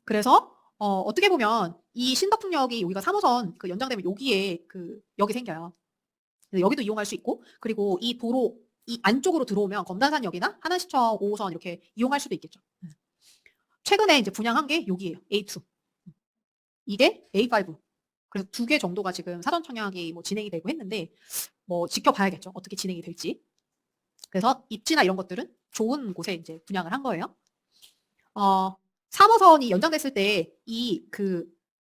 그래서 어떻게 보면 이 신덕풍역이 여기가 3호선 연장되면 여기에 역이 생겨요. 여기도 이용할 수 있고 그리고 이 도로 이 안쪽으로 들어오면 검단산역이나 하남시청 5호선 이렇게 이용할 수도 있겠죠. 최근에 이제 분양한 게 여기예요. A2. 이게 A5. 그래서 2개 정도가 지금 사전 청약이 뭐 진행이 되고 했는데 뭐 지켜봐야겠죠. 어떻게 진행이 될지. 그래서 입지나 이런 것들은 좋은 곳에 이제 분양을 한 거예요. 3호선이 연장됐을 때 이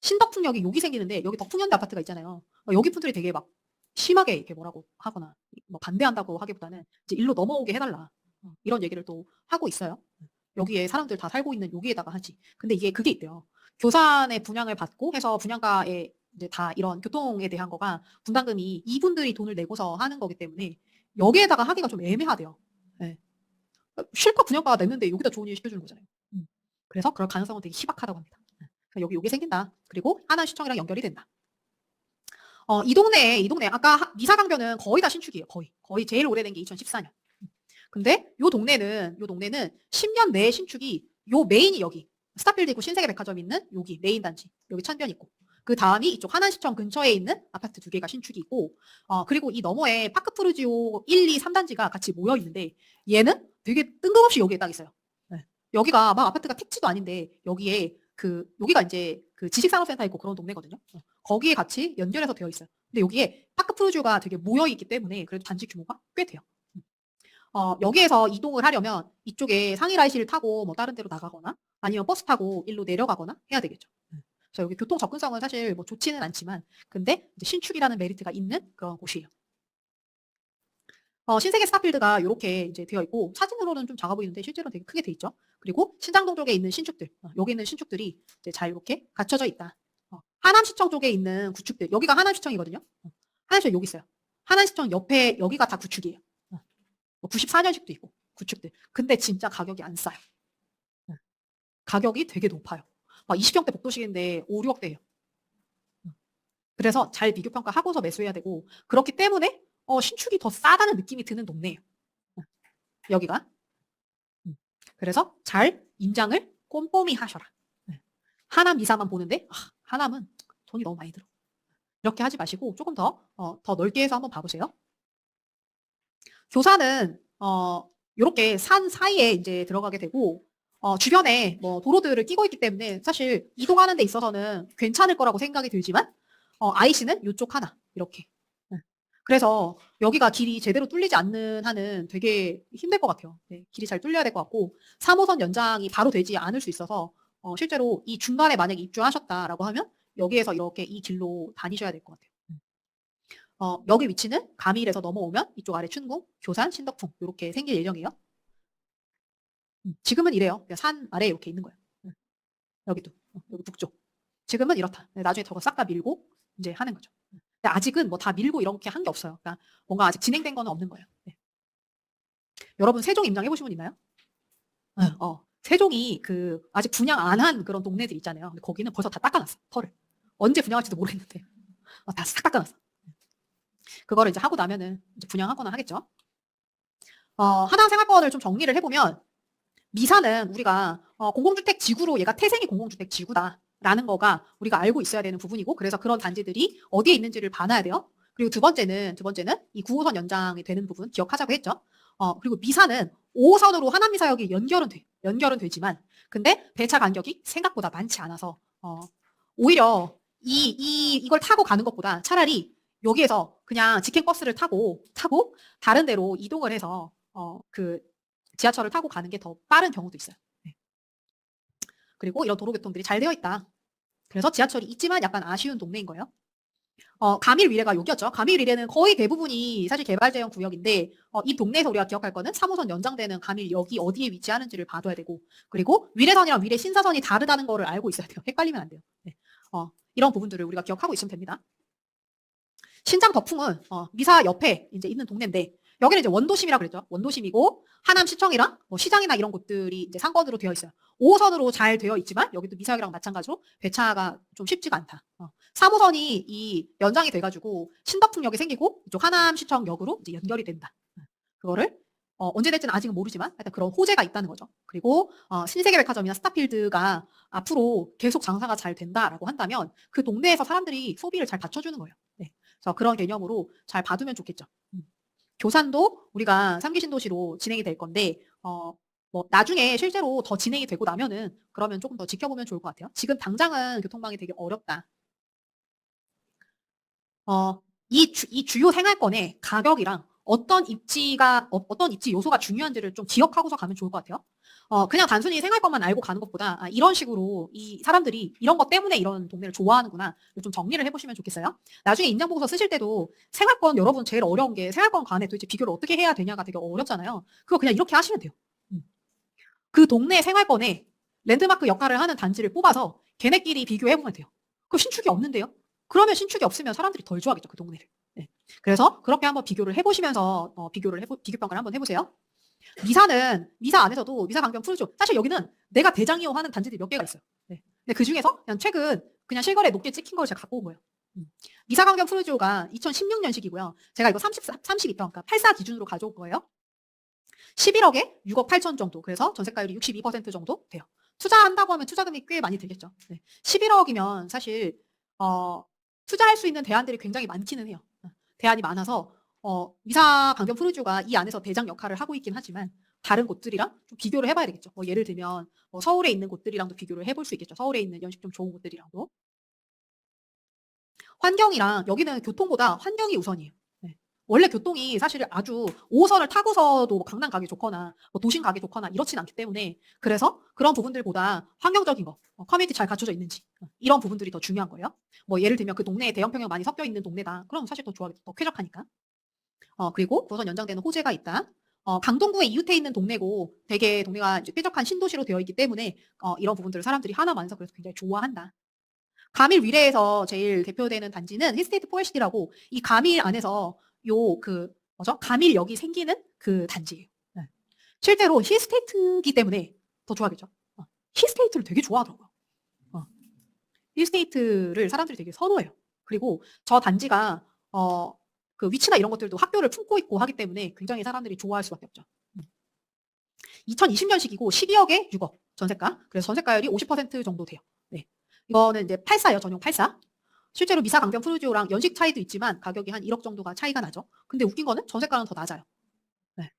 신덕풍역이 여기 생기는데 여기 덕풍현대 아파트가 있잖아요. 여기 분들이 되게 막 심하게 이렇게 뭐라고 하거나 뭐 반대한다고 하기보다는 이제 일로 넘어오게 해달라. 이런 얘기를 또 하고 있어요. 여기에 사람들 다 살고 있는 여기에다가 하지. 근데 그게 있대요. 교산에 분양을 받고 해서 분양가에 이제 다 이런 교통에 대한 거가 분담금이 이분들이 돈을 내고서 하는 거기 때문에 여기에다가 하기가 좀 애매하대요. 네. 실컷 분양가 냈는데 여기다 좋은 일 시켜주는 거잖아요. 그래서 그럴 가능성은 되게 희박하다고 합니다. 여기 생긴다. 그리고 하남시청이랑 연결이 된다. 이 동네 아까 미사강변은 거의 다 신축이에요. 거의 제일 오래된 게 2014년. 근데 요 동네는 10년 내에 신축이 요 메인이 여기 스타필드 있고 신세계백화점 있는 여기 메인 단지 여기 천변 있고 그 다음이 이쪽 하남시청 근처에 있는 아파트 2개가 신축이 있고 그리고 이 너머에 파크푸르지오 1, 2, 3단지가 같이 모여 있는데 얘는 되게 뜬금없이 여기에 딱 있어요. 네. 여기가 막 아파트가 택지도 아닌데 여기가 이제 그 지식산업센터 있고 그런 동네거든요. 거기에 같이 연결해서 되어 있어요. 근데 여기에 파크푸르지오가 되게 모여 있기 때문에 그래도 단지 규모가 꽤 돼요. 여기에서 이동을 하려면 이쪽에 상일IC를 타고 뭐 다른 데로 나가거나 아니면 버스 타고 일로 내려가거나 해야 되겠죠. 그래서 여기 교통 접근성은 사실 뭐 좋지는 않지만 근데 이제 신축이라는 메리트가 있는 그런 곳이에요. 신세계 스타필드가 이렇게 이제 되어 있고 사진으로는 좀 작아 보이는데 실제로는 되게 크게 돼 있죠. 그리고 신당동 쪽에 있는 신축들, 여기 있는 신축들이 이제 잘 이렇게 갖춰져 있다. 하남시청 쪽에 있는 구축들, 여기가 하남시청이거든요. 하남시청 여기 있어요. 하남시청 옆에 여기가 다 구축이에요. 94년식도 있고 구축들. 근데 진짜 가격이 안 싸요. 가격이 되게 높아요. 막 20평대 복도식인데 5, 6억대예요. 그래서 잘 비교 평가하고서 매수해야 되고 그렇기 때문에 신축이 더 싸다는 느낌이 드는 동네예요. 여기가. 그래서 잘 임장을 꼼꼼히 하셔라. 하남 미사만 보는데 하남은 돈이 너무 많이 들어. 이렇게 하지 마시고 조금 더 넓게 해서 한번 봐보세요. 교사는 이렇게 산 사이에 이제 들어가게 되고 주변에 뭐 도로들을 끼고 있기 때문에 사실 이동하는 데 있어서는 괜찮을 거라고 생각이 들지만 IC는 이쪽 하나 이렇게. 그래서 여기가 길이 제대로 뚫리지 않는 한은 되게 힘들 것 같아요. 네, 길이 잘 뚫려야 될 것 같고 3호선 연장이 바로 되지 않을 수 있어서 실제로 이 중간에 만약에 입주하셨다라고 하면 여기에서 이렇게 이 길로 다니셔야 될 것 같아요. 여기 위치는 가밀에서 넘어오면 이쪽 아래 춘궁, 교산, 신덕풍 이렇게 생길 예정이에요. 지금은 이래요. 그냥 산 아래에 이렇게 있는 거예요. 여기도 여기 북쪽. 지금은 이렇다. 나중에 저거 싹 다 밀고 이제 하는 거죠. 근데 아직은 뭐 다 밀고 이렇게 한 게 없어요. 그러니까 뭔가 아직 진행된 거는 없는 거예요. 네. 여러분 세종 임장 해보신 분 있나요? 세종이 그 아직 분양 안 한 그런 동네들 있잖아요. 근데 거기는 벌써 다 닦아놨어. 터를. 언제 분양할지도 모르겠는데 다 싹 닦아놨어. 그거를 이제 하고 나면은 이제 분양하거나 하겠죠. 하남 생활권을 좀 정리를 해보면 미사는 우리가 공공주택 지구로 얘가 태생이 공공주택 지구다라는 거가 우리가 알고 있어야 되는 부분이고 그래서 그런 단지들이 어디에 있는지를 봐놔야 돼요. 그리고 두 번째는 이 9호선 연장이 되는 부분 기억하자고 했죠. 그리고 미사는 5호선으로 하남미사역이 연결은 되지만 근데 배차 간격이 생각보다 많지 않아서 오히려 이걸 타고 가는 것보다 차라리 여기에서 그냥 직행버스를 타고 다른 데로 이동을 해서 그 지하철을 타고 가는 게 더 빠른 경우도 있어요. 네. 그리고 이런 도로교통들이 잘 되어 있다. 그래서 지하철이 있지만 약간 아쉬운 동네인 거예요. 가밀 위례가 여기였죠. 가밀 위례는 거의 대부분이 사실 개발제형 구역인데 이 동네에서 우리가 기억할 거는 3호선 연장되는 가밀역이 어디에 위치하는지를 봐둬야 되고 그리고 위례선이랑 위례 신사선이 다르다는 거를 알고 있어야 돼요. 헷갈리면 안 돼요. 네. 이런 부분들을 우리가 기억하고 있으면 됩니다. 신장 덕풍은 미사 옆에 이제 있는 동네인데 여기는 이제 원도심이라 그랬죠. 원도심이고 하남시청이랑 뭐 시장이나 이런 곳들이 이제 상권으로 되어 있어요. 5호선으로 잘 되어 있지만 여기도 미사역이랑 마찬가지로 배차가 좀 쉽지가 않다. 3호선이 이 연장이 돼가지고 신덕풍역이 생기고 이쪽 하남시청역으로 이제 연결이 된다. 그거를 언제 될지는 아직은 모르지만 하여튼 그런 호재가 있다는 거죠. 그리고 신세계백화점이나 스타필드가 앞으로 계속 장사가 잘 된다라고 한다면 그 동네에서 사람들이 소비를 잘 받쳐주는 거예요. 네. 그래서 그런 개념으로 잘 봐두면 좋겠죠. 교산도 우리가 3기 신도시로 진행이 될 건데 뭐 나중에 실제로 더 진행이 되고 나면은 그러면 조금 더 지켜보면 좋을 것 같아요. 지금 당장은 교통망이 되게 어렵다. 이 주요 생활권의 가격이랑 어떤 입지 요소가 중요한지를 좀 기억하고서 가면 좋을 것 같아요. 그냥 단순히 생활권만 알고 가는 것보다 이런 식으로 이 사람들이 이런 것 때문에 이런 동네를 좋아하는구나 좀 정리를 해보시면 좋겠어요. 나중에 인장보고서 쓰실 때도 생활권 여러분 제일 어려운 게 생활권 간에 도대체 비교를 어떻게 해야 되냐가 되게 어렵잖아요. 그거 그냥 이렇게 하시면 돼요. 그 동네 생활권에 랜드마크 역할을 하는 단지를 뽑아서 걔네끼리 비교해보면 돼요. 그 신축이 없는데요? 그러면 신축이 없으면 사람들이 덜 좋아하겠죠, 그 동네를. 네. 그래서 그렇게 한번 비교를 해보시면서 비교 평가를 한번 해보세요. 미사 안에서도 미사 강변 푸르죠. 사실 여기는 내가 대장이요 하는 단지들이 몇 개가 있어요. 네. 근데 그 중에서 그냥 최근 그냥 실거래 높게 찍힌 걸 제가 갖고 온 거예요. 미사강경 푸르지오가 2016년식이고요. 제가 이거 32평, 그러니까 84 기준으로 가져온 거예요. 11억에 6억 8천 정도. 그래서 전세가율이 62% 정도 돼요. 투자한다고 하면 투자금이 꽤 많이 들겠죠. 네. 11억이면 사실 투자할 수 있는 대안들이 굉장히 많기는 해요. 대안이 많아서 미사 강변 푸르지오가 이 안에서 대장 역할을 하고 있긴 하지만 다른 곳들이랑 좀 비교를 해봐야 되겠죠. 뭐 예를 들면 서울에 있는 곳들이랑도 비교를 해볼 수 있겠죠. 서울에 있는 연식 좀 좋은 곳들이랑도. 환경이랑 여기는 교통보다 환경이 우선이에요. 네. 원래 교통이 사실 아주 5호선을 타고서도 뭐 강남 가기 좋거나 뭐 도심 가기 좋거나 이렇진 않기 때문에 그래서 그런 부분들보다 환경적인 거, 커뮤니티 잘 갖춰져 있는지 이런 부분들이 더 중요한 거예요. 뭐 예를 들면 그 동네에 대형 평형 많이 섞여 있는 동네다. 그럼 사실 더 좋아하겠죠. 더 쾌적하니까. 그리고 9호선 연장되는 호재가 있다. 강동구에 이웃해 있는 동네고 되게 동네가 이제 쾌적한 신도시로 되어 있기 때문에 이런 부분들을 사람들이 하나 많아서 그래서 굉장히 좋아한다. 가밀 위례에서 제일 대표되는 단지는 힐스테이트 포레시티라고 이 가밀 안에서 그 뭐죠? 가밀역이 생기는 그 단지예요. 네. 실제로 힐스테이트이기 때문에 더 좋아하겠죠. 힐스테이트를 되게 좋아하더라고요. 힐스테이트를 사람들이 되게 선호해요. 그리고 저 단지가 그 위치나 이런 것들도 학교를 품고 있고 하기 때문에 굉장히 사람들이 좋아할 수밖에 없죠. 2020년식이고 12억에 6억 전세가. 그래서 전세가율이 50% 정도 돼요. 네. 이거는 이제 84예요. 전용 84. 실제로 미사 강변 푸르지오랑 연식 차이도 있지만 가격이 한 1억 정도가 차이가 나죠. 근데 웃긴 거는 전세가는 더 낮아요. 네.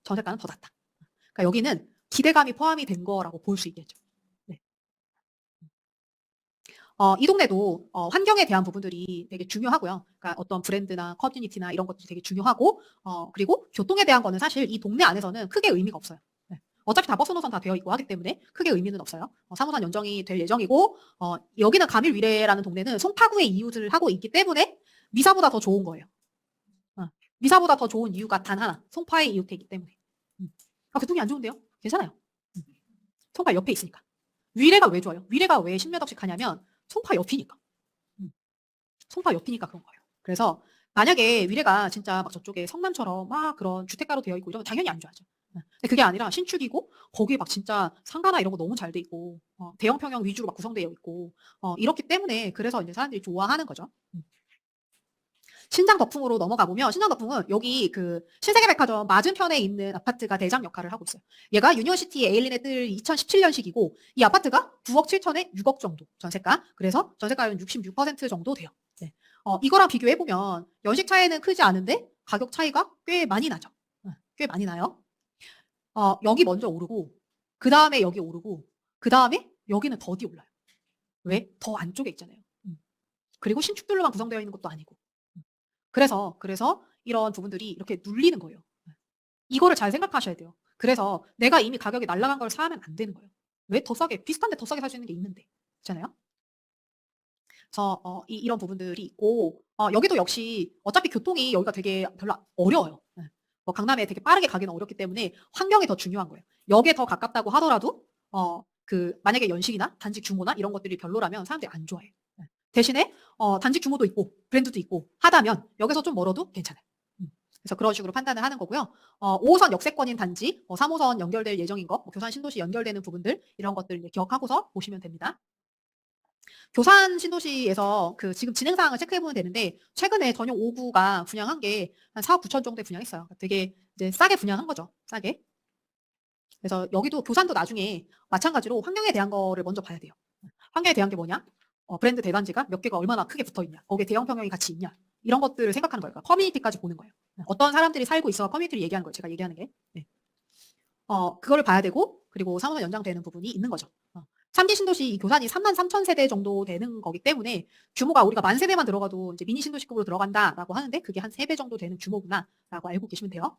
전세가는 더 낮다. 그러니까 여기는 기대감이 포함이 된 거라고 볼 수 있겠죠. 네. 이 동네도 환경에 대한 부분들이 되게 중요하고요. 그러니까 어떤 브랜드나 커뮤니티나 이런 것들이 되게 중요하고 그리고 교통에 대한 거는 사실 이 동네 안에서는 크게 의미가 없어요. 네. 어차피 다 버스 노선 다 되어 있고 하기 때문에 크게 의미는 없어요. 3호선 연정이 될 예정이고 여기는 가밀 위례라는 동네는 송파구에 이웃을 하고 있기 때문에 미사보다 더 좋은 거예요. 미사보다 더 좋은 이유가 단 하나. 송파에 이웃해 있기 때문에. 교통이 안 좋은데요? 괜찮아요. 송파 옆에 있으니까. 위례가 왜 좋아요? 위례가 왜 10몇 억씩 하냐면 송파 옆이니까. 송파 옆이니까 그런 거예요. 그래서 만약에 위례가 진짜 막 저쪽에 성남처럼 막 그런 주택가로 되어 있고 이러면 당연히 안 좋아하죠. 근데 그게 아니라 신축이고 거기에 막 진짜 상가나 이런 거 너무 잘 돼 있고 대형 평형 위주로 막 구성되어 있고 이렇기 때문에 그래서 이제 사람들이 좋아하는 거죠. 신장 덕풍으로 넘어가 보면 신장 덕풍은 여기 그 신세계백화점 맞은편에 있는 아파트가 대장 역할을 하고 있어요. 얘가 유니온시티 에일린에 뜰 2017년식이고 이 아파트가 9억 7천에 6억 정도 전세가. 그래서 전세가율은 66% 정도 돼요. 네. 이거랑 비교해 보면 연식 차이는 크지 않은데 가격 차이가 꽤 많이 나죠. 꽤 많이 나요. 여기 먼저 오르고 그 다음에 여기 오르고 그 다음에 여기는 더디 올라요. 왜? 더 안쪽에 있잖아요. 그리고 신축들로만 구성되어 있는 것도 아니고. 그래서 이런 부분들이 이렇게 눌리는 거예요. 이거를 잘 생각하셔야 돼요. 그래서 내가 이미 가격이 날아간 걸 사면 안 되는 거예요. 왜 더 싸게, 비슷한데 더 싸게 살 수 있는 게 있는데. 그렇잖아요? 그래서 이런 부분들이 있고 여기도 역시 어차피 교통이 여기가 되게 별로 어려워요. 뭐 강남에 되게 빠르게 가기는 어렵기 때문에 환경이 더 중요한 거예요. 역에 더 가깝다고 하더라도 그 만약에 연식이나 단지 규모나 이런 것들이 별로라면 사람들이 안 좋아해요. 대신에 단지 규모도 있고 브랜드도 있고 하다면 여기서 좀 멀어도 괜찮아요. 그래서 그런 식으로 판단을 하는 거고요. 5호선 역세권인 단지, 3호선 연결될 예정인 거, 교산 신도시 연결되는 부분들 이런 것들 기억하고서 보시면 됩니다. 교산 신도시에서 그 지금 진행 사항을 체크해 보면 되는데 최근에 전용 5구가 분양한 게 한 4억 9천 정도에 분양했어요. 되게 이제 싸게 분양한 거죠. 싸게. 그래서 여기도 교산도 나중에 마찬가지로 환경에 대한 거를 먼저 봐야 돼요. 환경에 대한 게 뭐냐? 브랜드 대단지가 몇 개가 얼마나 크게 붙어 있냐? 거기에 대형 평형이 같이 있냐? 이런 것들을 생각하는 거예요. 그러니까 커뮤니티까지 보는 거예요. 어떤 사람들이 살고 있어 커뮤니티를 얘기하는 거예요. 제가 얘기하는 게. 네. 그거를 봐야 되고 그리고 3호선 연장되는 부분이 있는 거죠. 3기 신도시 이 교산이 3만 3천 세대 정도 되는 거기 때문에 규모가 우리가 만 세대만 들어가도 이제 미니 신도시급으로 들어간다라고 하는데 그게 한 3배 정도 되는 규모구나라고 알고 계시면 돼요.